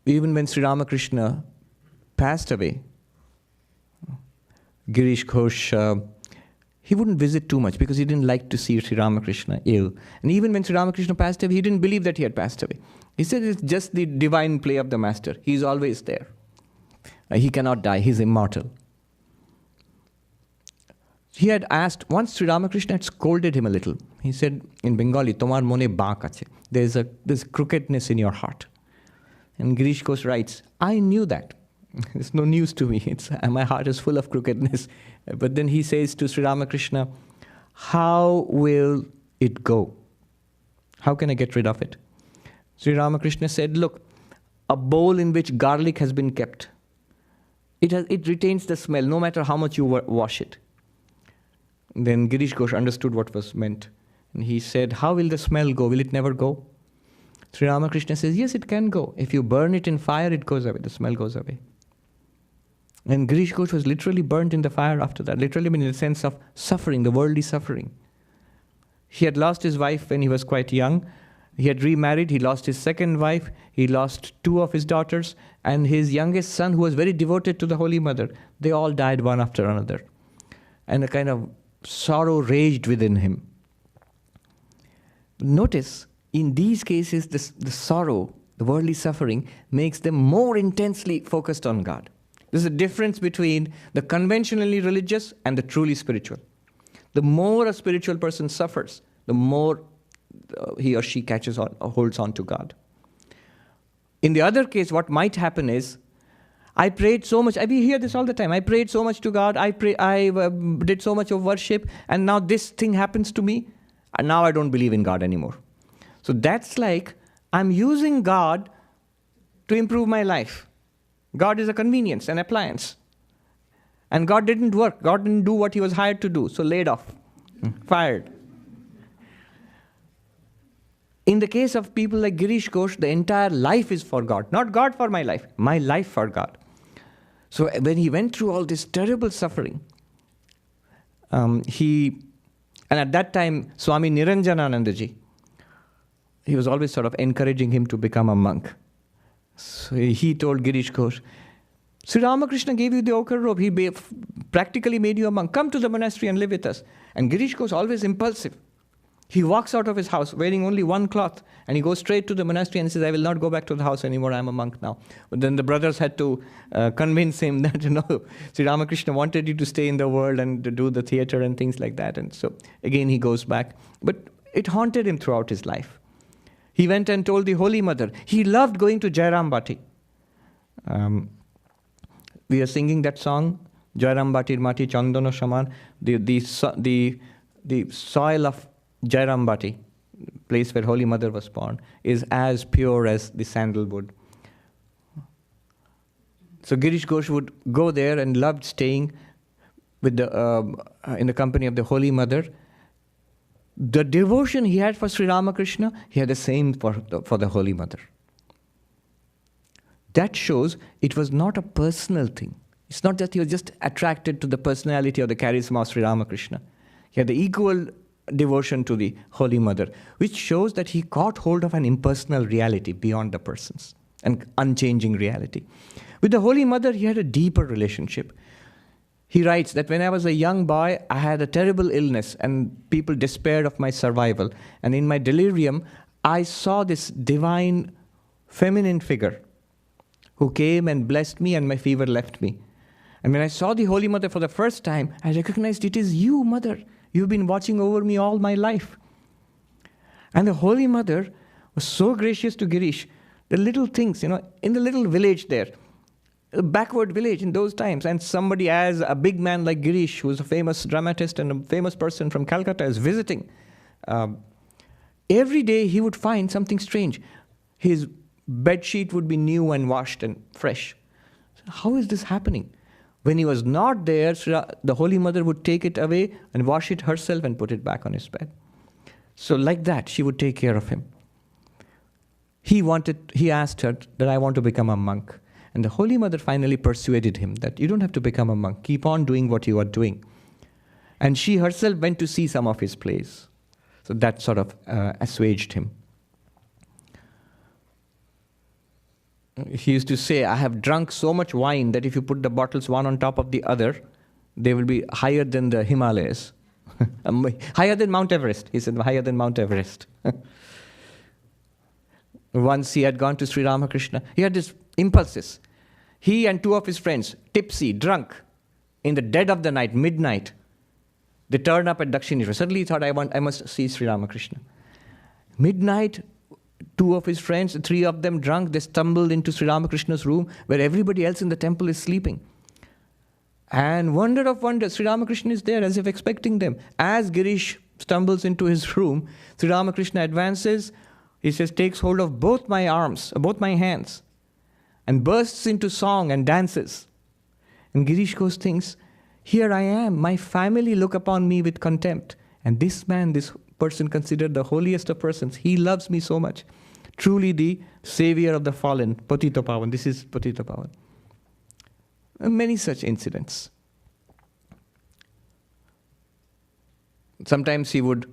Even when Sri Ramakrishna passed away, Girish Ghosh, he wouldn't visit too much because he didn't like to see Sri Ramakrishna ill. And even when Sri Ramakrishna passed away, he didn't believe that he had passed away. He said it's just the divine play of the master. He's always there. He cannot die. He's immortal. He had asked, once Sri Ramakrishna had scolded him a little. He said in Bengali, Tomar mone baak ache. There's crookedness in your heart. And Girish Ghosh writes, I knew that. It's no news to me. My heart is full of crookedness. But then he says to Sri Ramakrishna, how will it go? How can I get rid of it? Sri Ramakrishna said, look, a bowl in which garlic has been kept, it retains the smell no matter how much you wash it. Then Girish Ghosh understood what was meant. And he said, how will the smell go? Will it never go? Sri Ramakrishna says, yes, it can go. If you burn it in fire, it goes away. The smell goes away. And Girish Ghosh was literally burnt in the fire after that. Literally in the sense of suffering, the worldly suffering. He had lost his wife when he was quite young. He had remarried. He lost his second wife. He lost 2 of his daughters. And his youngest son, who was very devoted to the Holy Mother, they all died one after another. And a kind of sorrow raged within him. Notice, in these cases, the sorrow, the worldly suffering, makes them more intensely focused on God. There's a difference between the conventionally religious and the truly spiritual. The more a spiritual person suffers, the more he or she catches on or holds on to God. In the other case, what might happen is, I prayed so much. We hear this all the time. I prayed so much to God. I did so much of worship, and now this thing happens to me, and now I don't believe in God anymore. So that's like I'm using God to improve my life. God is a convenience, an appliance. And God didn't work. God didn't do what he was hired to do. So laid off, fired. In the case of people like Girish Ghosh, the entire life is for God. Not God for my life for God. So when he went through all this terrible suffering, and at that time, Swami Niranjananandaji, he was always sort of encouraging him to become a monk. So he told Girish Ghosh, Sri Ramakrishna gave you the ochre robe. He practically made you a monk. Come to the monastery and live with us. And Girish Ghosh, always impulsive. He walks out of his house wearing only one cloth, and he goes straight to the monastery and says, I will not go back to the house anymore, I'm a monk now. But then the brothers had to convince him that, Sri Ramakrishna wanted you to stay in the world and to do the theater and things like that. And so again he goes back. But it haunted him throughout his life. He went and told the Holy Mother. He loved going to Jairam Bati. We are singing that song, Jairam Batir Mati Chandana Shaman, the soil of Jairam Bati, place where Holy Mother was born, is as pure as the sandalwood. So Girish Ghosh would go there and loved staying with in the company of the Holy Mother. The devotion he had for Sri Ramakrishna, he had the same for the Holy Mother. That shows it was not a personal thing. It's not that he was just attracted to the personality or the charisma of Sri Ramakrishna. He had the equal devotion to the Holy Mother, which shows that he caught hold of an impersonal reality beyond the persons, an unchanging reality. With the Holy Mother, he had a deeper relationship. He writes that when I was a young boy, I had a terrible illness and people despaired of my survival. And in my delirium, I saw this divine feminine figure who came and blessed me and my fever left me. And when I saw the Holy Mother for the first time, I recognized it is you, Mother. You've been watching over me all my life. And the Holy Mother was so gracious to Girish The little things, in the little village there, a backward village in those times, and somebody as a big man like Girish, who's a famous dramatist and a famous person from Calcutta, is visiting. Every day he would find something strange. His bed sheet would be new and washed and fresh. How is this happening? When he was not there, the Holy Mother would take it away and wash it herself and put it back on his bed. So like that, she would take care of him. He asked her that I want to become a monk. And the Holy Mother finally persuaded him that you don't have to become a monk. Keep on doing what you are doing. And she herself went to see some of his plays. So that sort of assuaged him. He used to say, I have drunk so much wine that if you put the bottles one on top of the other, they will be higher than the Himalayas. Higher than Mount Everest. He said, higher than Mount Everest. Once he had gone to Sri Ramakrishna. He had these impulses. He and two of his friends, tipsy, drunk, in the dead of the night, midnight, they turned up at Dakshineshwar. Suddenly he thought, I must see Sri Ramakrishna. Midnight, two of his friends, three of them drunk, they stumbled into Sri Ramakrishna's room where everybody else in the temple is sleeping. And wonder of wonders, Sri Ramakrishna is there as if expecting them. As Girish stumbles into his room, Sri Ramakrishna advances, he says, takes hold of both my arms, both my hands, and bursts into song and dances. And Girish Ghosh thinks, here I am, my family look upon me with contempt. And this man, this person considered the holiest of persons, he loves me so much. Truly the savior of the fallen, Patita Pavan. This is Patita Pavan. Many such incidents. Sometimes he would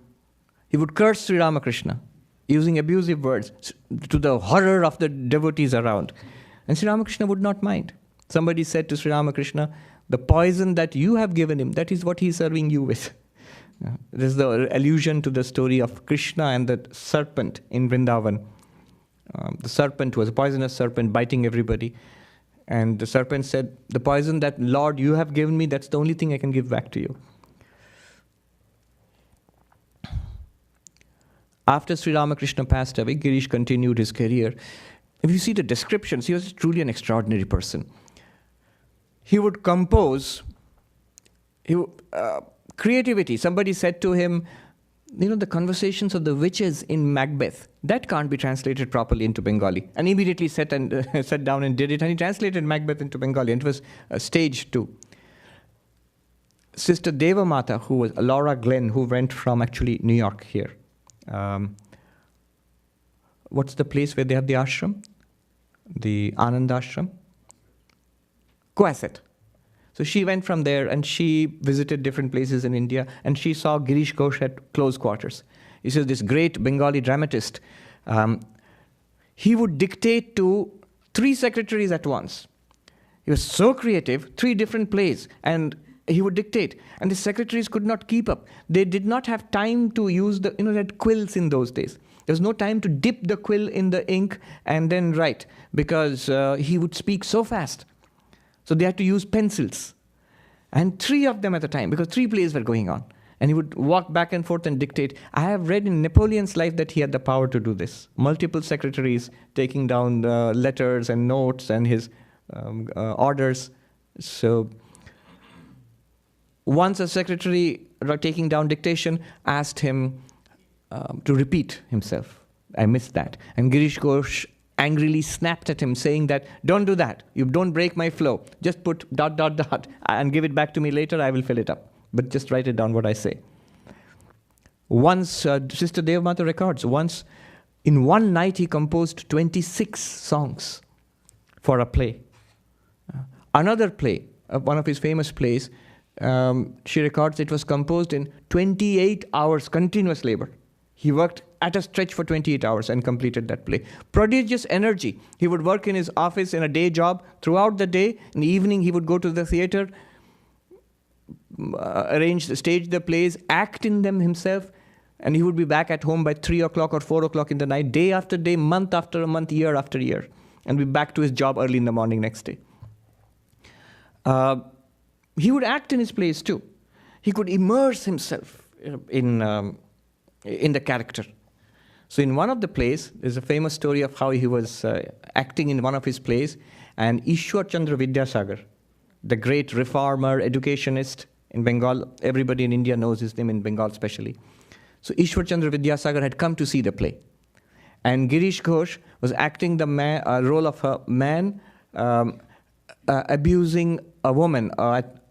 curse Sri Ramakrishna, using abusive words to the horror of the devotees around. And Sri Ramakrishna would not mind. Somebody said to Sri Ramakrishna, the poison that you have given him, that is what he is serving you with. This is the allusion to the story of Krishna and the serpent in Vrindavan. The serpent was a poisonous serpent biting everybody. And the serpent said, the poison that, Lord, you have given me, that's the only thing I can give back to you. After Sri Ramakrishna passed away, Girish continued his career. If you see the descriptions, he was truly an extraordinary person. He would compose creativity. Somebody said to him, the conversations of the witches in Macbeth, that can't be translated properly into Bengali. And immediately sat down and did it, and he translated Macbeth into Bengali, and it was stage 2. Sister Deva Mata, who was Laura Glenn, who went from actually New York here. What's the place where they have the ashram? The Anand ashram? Coasset. So she went from there and she visited different places in India, and she saw Girish Ghosh at close quarters. He says this great Bengali dramatist. He would dictate to 3 secretaries at once. He was so creative, 3 different plays, and he would dictate. And the secretaries could not keep up. They did not have time to use they had quills in those days. There was no time to dip the quill in the ink and then write, because he would speak so fast. So they had to use pencils. And 3 of them at a time, because 3 plays were going on. And he would walk back and forth and dictate. I have read in Napoleon's life that he had the power to do this. Multiple secretaries taking down letters and notes and his orders. So once a secretary taking down dictation asked him to repeat himself. I missed that. And Girish Ghosh angrily snapped at him, saying that, don't do that. You don't break my flow. Just put ... and give it back to me later. I will fill it up. But just write it down what I say. Once, Sister Devamata records, once in one night he composed 26 songs for a play. Another play, one of his famous plays, she records it was composed in 28 hours continuous labor. He worked at a stretch for 28 hours and completed that play. Prodigious energy. He would work in his office in a day job throughout the day. In the evening, he would go to the theater, stage the plays, act in them himself, and he would be back at home by 3 o'clock or 4 o'clock in the night, day after day, month after month, year after year, and be back to his job early in the morning next day. He would act in his plays too. He could immerse himself in the character. So in one of the plays, there's a famous story of how he was acting in one of his plays, and Ishwar Chandra Vidyasagar, the great reformer, educationist in Bengal, everybody in India knows his name, in Bengal especially. So Ishwar Chandra Vidyasagar had come to see the play. And Girish Ghosh was acting the role of a man abusing a woman.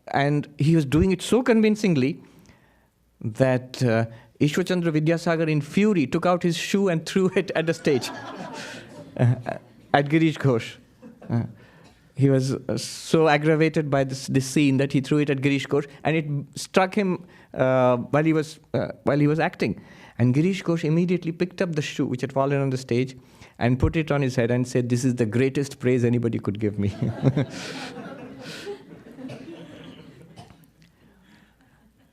And he was doing it so convincingly that Ishwar Chandra Vidyasagar, in fury, took out his shoe and threw it at the stage at Girish Ghosh. He was so aggravated by this scene that he threw it at Girish Ghosh, and it struck him while he was acting. And Girish Ghosh immediately picked up the shoe which had fallen on the stage and put it on his head and said, "This is the greatest praise anybody could give me."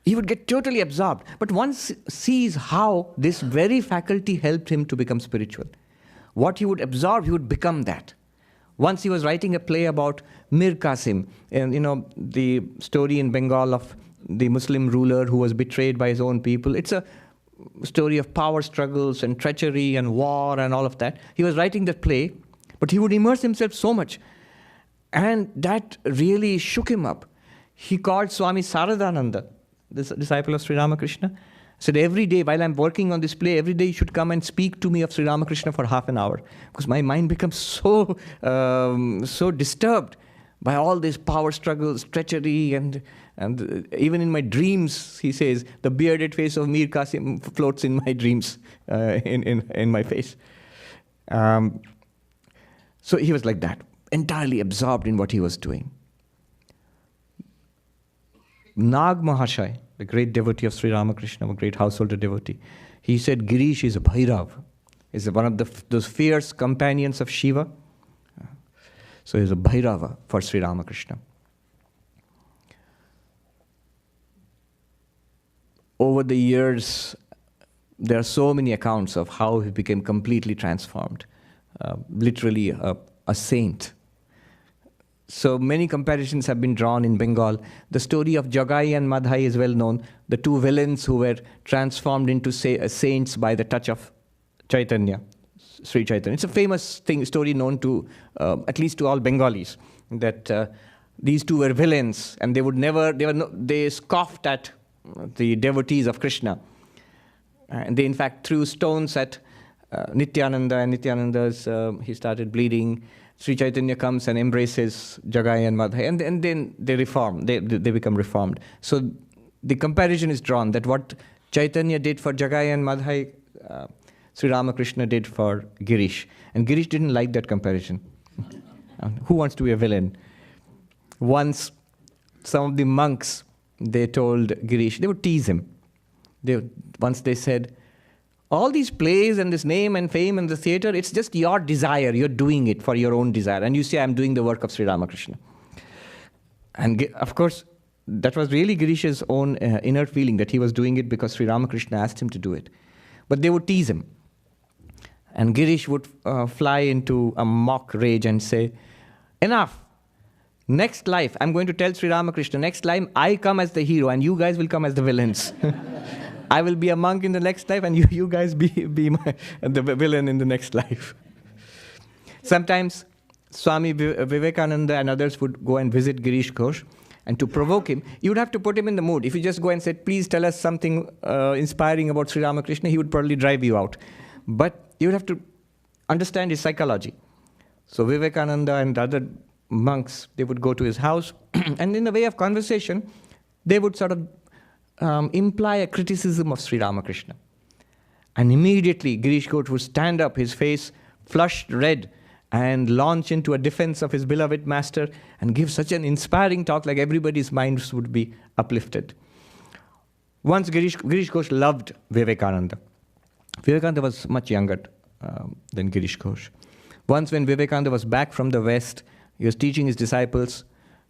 He would get totally absorbed. But one sees how this very faculty helped him to become spiritual. What he would absorb, he would become that. Once he was writing a play about Mir Qasim, and the story in Bengal of the Muslim ruler who was betrayed by his own people. It's a story of power struggles and treachery and war and all of that. He was writing that play, but he would immerse himself so much. And that really shook him up. He called Swami Sarvapriyanandaji, the disciple of Sri Ramakrishna, said, "Every day while I'm working on this play, every day you should come and speak to me of Sri Ramakrishna for half an hour, because my mind becomes so disturbed by all these power struggles, treachery, and even in my dreams," he says, "the bearded face of Mir Qasim floats in my dreams, in my face." So he was like that, entirely absorbed in what he was doing. Nag Mahashai, the great devotee of Sri Ramakrishna, a great householder devotee, he said Girish is a Bhairav, is one of those fierce companions of Shiva. So he's a Bhairava for Sri Ramakrishna. Over the years, there are so many accounts of how he became completely transformed, literally a saint. So many comparisons have been drawn in Bengal. The story of Jagai and Madhai is well known, the two villains who were transformed into saints by the touch of Chaitanya, Sri Chaitanya. It's a famous story known to, at least to all Bengalis, that these two were villains, and they scoffed at the devotees of Krishna. And they in fact threw stones at Nityananda, and Nityananda's, he started bleeding. Sri Chaitanya comes and embraces Jagai and Madhai, and then they reform, they become reformed. So the comparison is drawn that what Chaitanya did for Jagai and Madhai, Sri Ramakrishna did for Girish. And Girish didn't like that comparison. Who wants to be a villain? Once, some of the monks, they told Girish, they would tease him. Once they said, "All these plays and this name and fame and the theater, it's just your desire. You're doing it for your own desire. And you say, I'm doing the work of Sri Ramakrishna." And of course, that was really Girish's own inner feeling, that he was doing it because Sri Ramakrishna asked him to do it. But they would tease him. And Girish would fly into a mock rage and say, "Enough. Next life, I'm going to tell Sri Ramakrishna, next life I come as the hero and you guys will come as the villains. I will be a monk in the next life and you guys be the villain in the next life." Sometimes Swami Vivekananda and others would go and visit Girish Ghosh, and to provoke him, you would have to put him in the mood. If you just go and say, "Please tell us something inspiring about Sri Ramakrishna," he would probably drive you out. But you would have to understand his psychology. So Vivekananda and other monks, they would go to his house, and in the way of conversation, they would sort of imply a criticism of Sri Ramakrishna. And immediately Girish Ghosh would stand up, his face flushed red, and launch into a defense of his beloved master and give such an inspiring talk, like everybody's minds would be uplifted. Once Girish Ghosh loved Vivekananda. Vivekananda was much younger than Girish Ghosh. Once when Vivekananda was back from the West, he was teaching his disciples,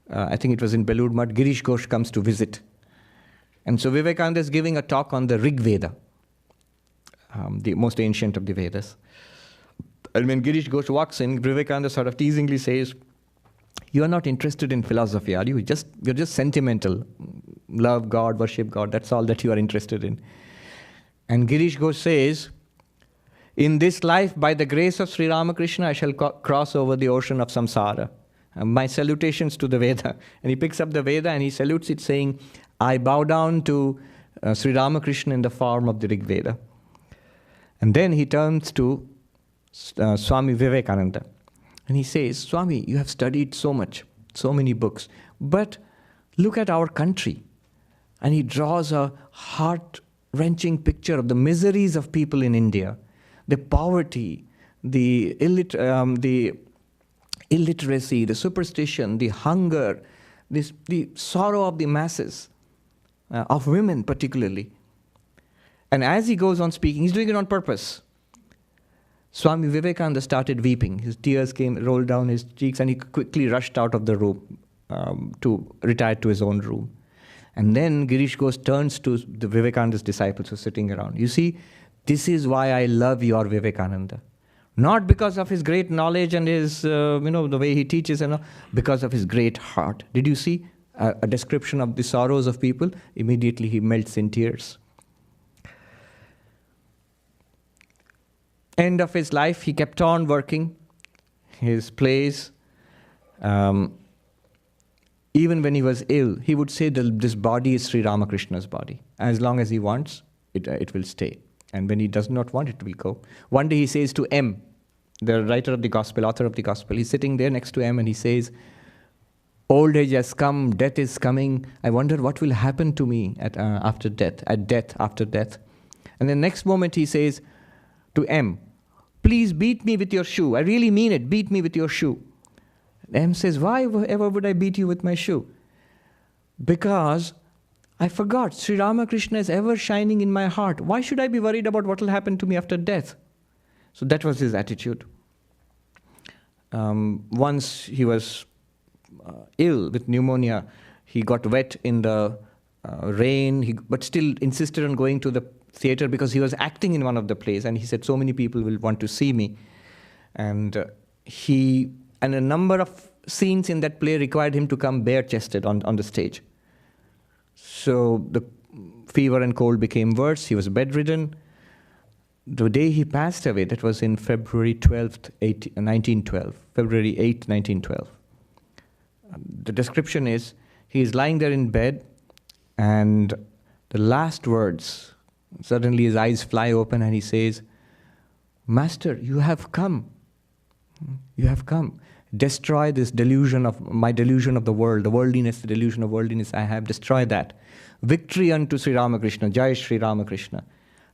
I think it was in Belur Math, Girish Ghosh comes to visit. And so Vivekananda is giving a talk on the Rig Veda, the most ancient of the Vedas. And when Girish Ghosh walks in, Vivekananda sort of teasingly says, "You are not interested in philosophy, are you? You're just sentimental. Love God, worship God, that's all that you are interested in." And Girish Ghosh says, In this life, by the grace of Sri Ramakrishna, I shall cross over the ocean of samsara. My salutations to the Veda. And he picks up the Veda and he salutes it saying, I bow down to Sri Ramakrishna in the form of the Rig Veda. And then he turns to Swami Vivekananda. And he says, Swami, you have studied so much, so many books, but look at our country. And he draws a heart-wrenching picture of the miseries of people in India, the poverty, the illiteracy, the superstition, the hunger, the sorrow of the masses, of women particularly. And as he goes on speaking, he's doing it on purpose. Swami Vivekananda started weeping. His tears rolled down his cheeks, and he quickly rushed out of the room to retire to his own room. And then Girish Ghosh turns to the Vivekananda's disciples who are sitting around. You see, this is why I love your Vivekananda. Not because of his great knowledge and his, the way he teaches, and because of his great heart. Did you see a description of the sorrows of people? Immediately he melts in tears. End of his life, he kept on working his plays. Even when he was ill, he would say that this body is Sri Ramakrishna's body. As long as he wants, it will stay. And when he does not want, it will go. One day he says to M, the writer of the gospel, author of the gospel, he's sitting there next to M and he says, old age has come, death is coming. I wonder what will happen to me after death, after death. And the next moment he says to M, please beat me with your shoe. I really mean it, beat me with your shoe. M says, why ever would I beat you with my shoe? Because I forgot, Sri Ramakrishna is ever shining in my heart. Why should I be worried about what will happen to me after death? So that was his attitude. Once he was ill with pneumonia. He got wet in the rain, but still insisted on going to the theater because he was acting in one of the plays. And he said, so many people will want to see me. And a number of scenes in that play required him to come bare-chested on the stage. So the fever and cold became worse. He was bedridden. The day he passed away, that was in February 12th, 1912. February 8th, 1912. The description is, he is lying there in bed, and the last words, suddenly his eyes fly open and he says, Master, you have come. You have come. Destroy this delusion of the world, the worldliness, the delusion of worldliness. I have destroyed that. Victory unto Sri Ramakrishna, Jai Sri Ramakrishna.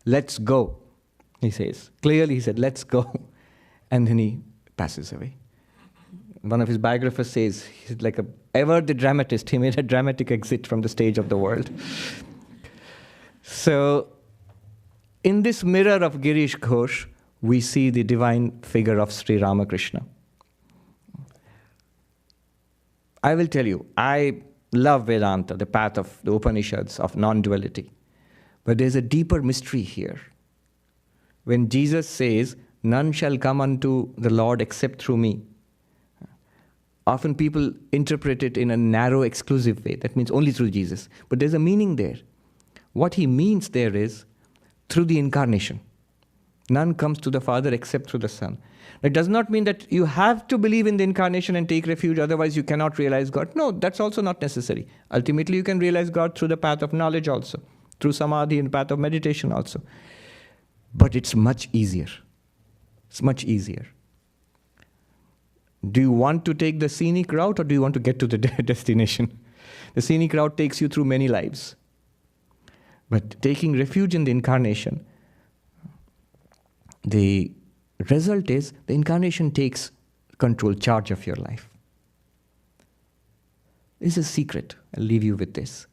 Let's go, he says. Clearly he said, let's go. And then he passes away. One of his biographers says, he's like ever the dramatist. He made a dramatic exit from the stage of the world. So, in this mirror of Girish Ghosh, we see the divine figure of Sri Ramakrishna. I will tell you, I love Vedanta, the path of the Upanishads, of non-duality. But there's a deeper mystery here. When Jesus says, none shall come unto the Lord except through me, often people interpret it in a narrow, exclusive way. That means only through Jesus. But there's a meaning there. What he means there is through the incarnation. None comes to the Father except through the Son. It does not mean that you have to believe in the incarnation and take refuge, otherwise you cannot realize God. No, that's also not necessary. Ultimately, you can realize God through the path of knowledge also, through samadhi and the path of meditation also. But it's much easier. It's much easier. Do you want to take the scenic route, or do you want to get to the destination? The scenic route takes you through many lives. But taking refuge in the incarnation, the result is the incarnation takes control, charge of your life. This is a secret. I'll leave you with this.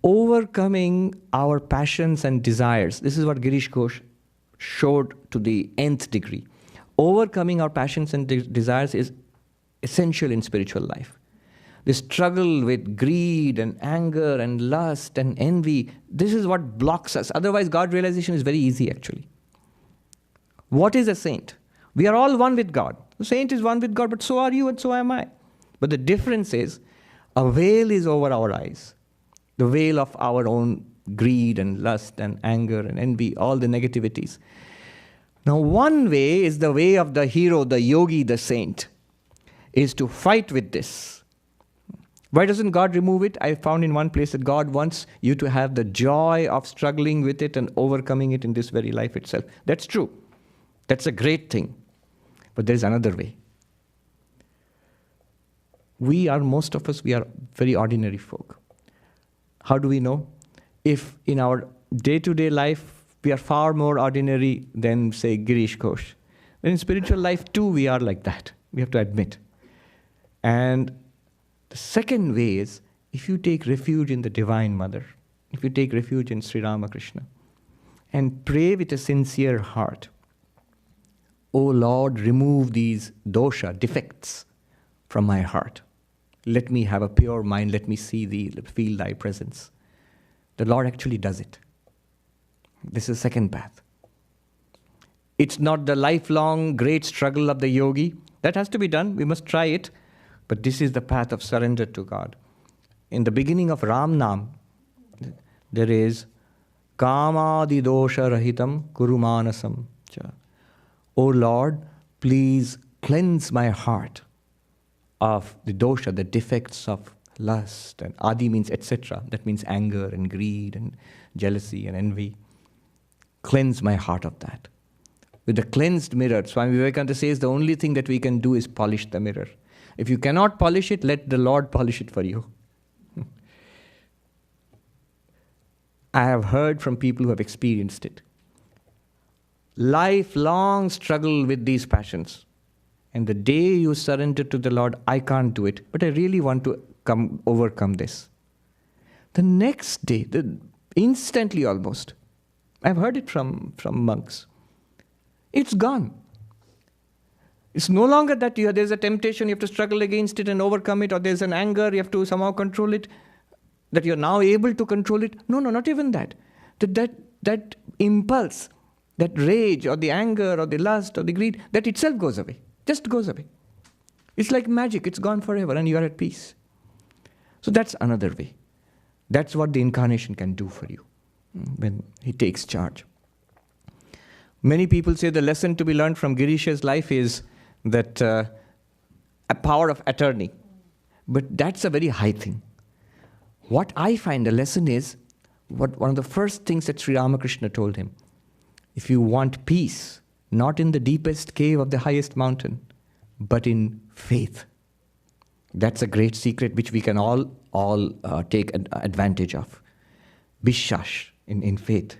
Overcoming our passions and desires. This is what Girish Ghosh showed to the nth degree. Overcoming our passions and desires is essential in spiritual life. The struggle with greed and anger and lust and envy, this is what blocks us. Otherwise, God realization is very easy actually. What is a saint? We are all one with God. The saint is one with God, but so are you and so am I. But the difference is, a veil is over our eyes. The veil of our own greed and lust and anger and envy, all the negativities. Now, one way is the way of the hero, the yogi, the saint, is to fight with this. Why doesn't God remove it? I found in one place that God wants you to have the joy of struggling with it and overcoming it in this very life itself. That's true. That's a great thing. But there is another way. Most of us, we are very ordinary folk. How do we know? If in our day-to-day life, we are far more ordinary than, say, Girish Ghosh. Then in spiritual life too, we are like that. We have to admit. And the second way is, if you take refuge in the Divine Mother, if you take refuge in Sri Ramakrishna, and pray with a sincere heart, O Lord, remove these dosha, defects, from my heart. Let me have a pure mind, let me see thee, feel thy presence. The Lord actually does it. This is the second path. It's not the lifelong great struggle of the yogi. That has to be done. We must try it. But this is the path of surrender to God. In the beginning of Ram Nam, there is Kamadi dosha rahitam kurumanasam cha. O Lord, please cleanse my heart of the dosha, the defects of lust. And adi means etc. That means anger and greed and jealousy and envy. Cleanse my heart of that. With the cleansed mirror, Swami Vivekananda says the only thing that we can do is polish the mirror. If you cannot polish it, let the Lord polish it for you. I have heard from people who have experienced it. Lifelong struggle with these passions. And the day you surrender to the Lord, I can't do it, but I really want to overcome this. The next day, instantly almost, I've heard it from monks. It's gone. It's no longer that there's a temptation, you have to struggle against it and overcome it, or there's an anger, you have to somehow control it, that you're now able to control it. No, not even that. That impulse, that rage or the anger or the lust or the greed, that itself goes away. Just goes away. It's like magic. It's gone forever and you are at peace. So that's another way. That's what the incarnation can do for you when he takes charge. Many people say the lesson to be learned from Girish's life is that a power of attorney. But that's a very high thing. What I find the lesson is, one of the first things that Sri Ramakrishna told him, if you want peace, not in the deepest cave of the highest mountain, but in faith. That's a great secret which we can all take advantage of. Bishash, in faith.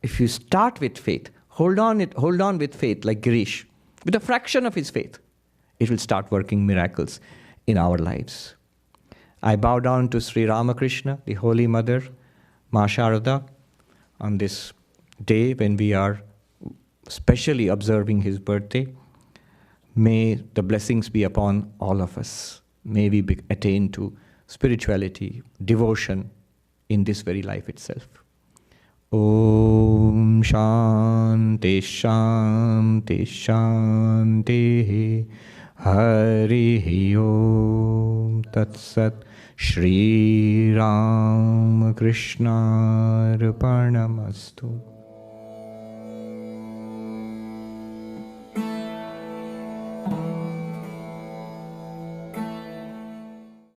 If you start with faith, hold on with faith like Girish, with a fraction of his faith, it will start working miracles in our lives. I bow down to Sri Ramakrishna, the Holy Mother, Ma Sharada, on this day when we are specially observing his birthday. May the blessings be upon all of us. May we attain to spirituality, devotion in this very life itself. Om Shanti Shanti Shanti Hari Om Tat Sat Shri Ramakrishna Arpanamastu.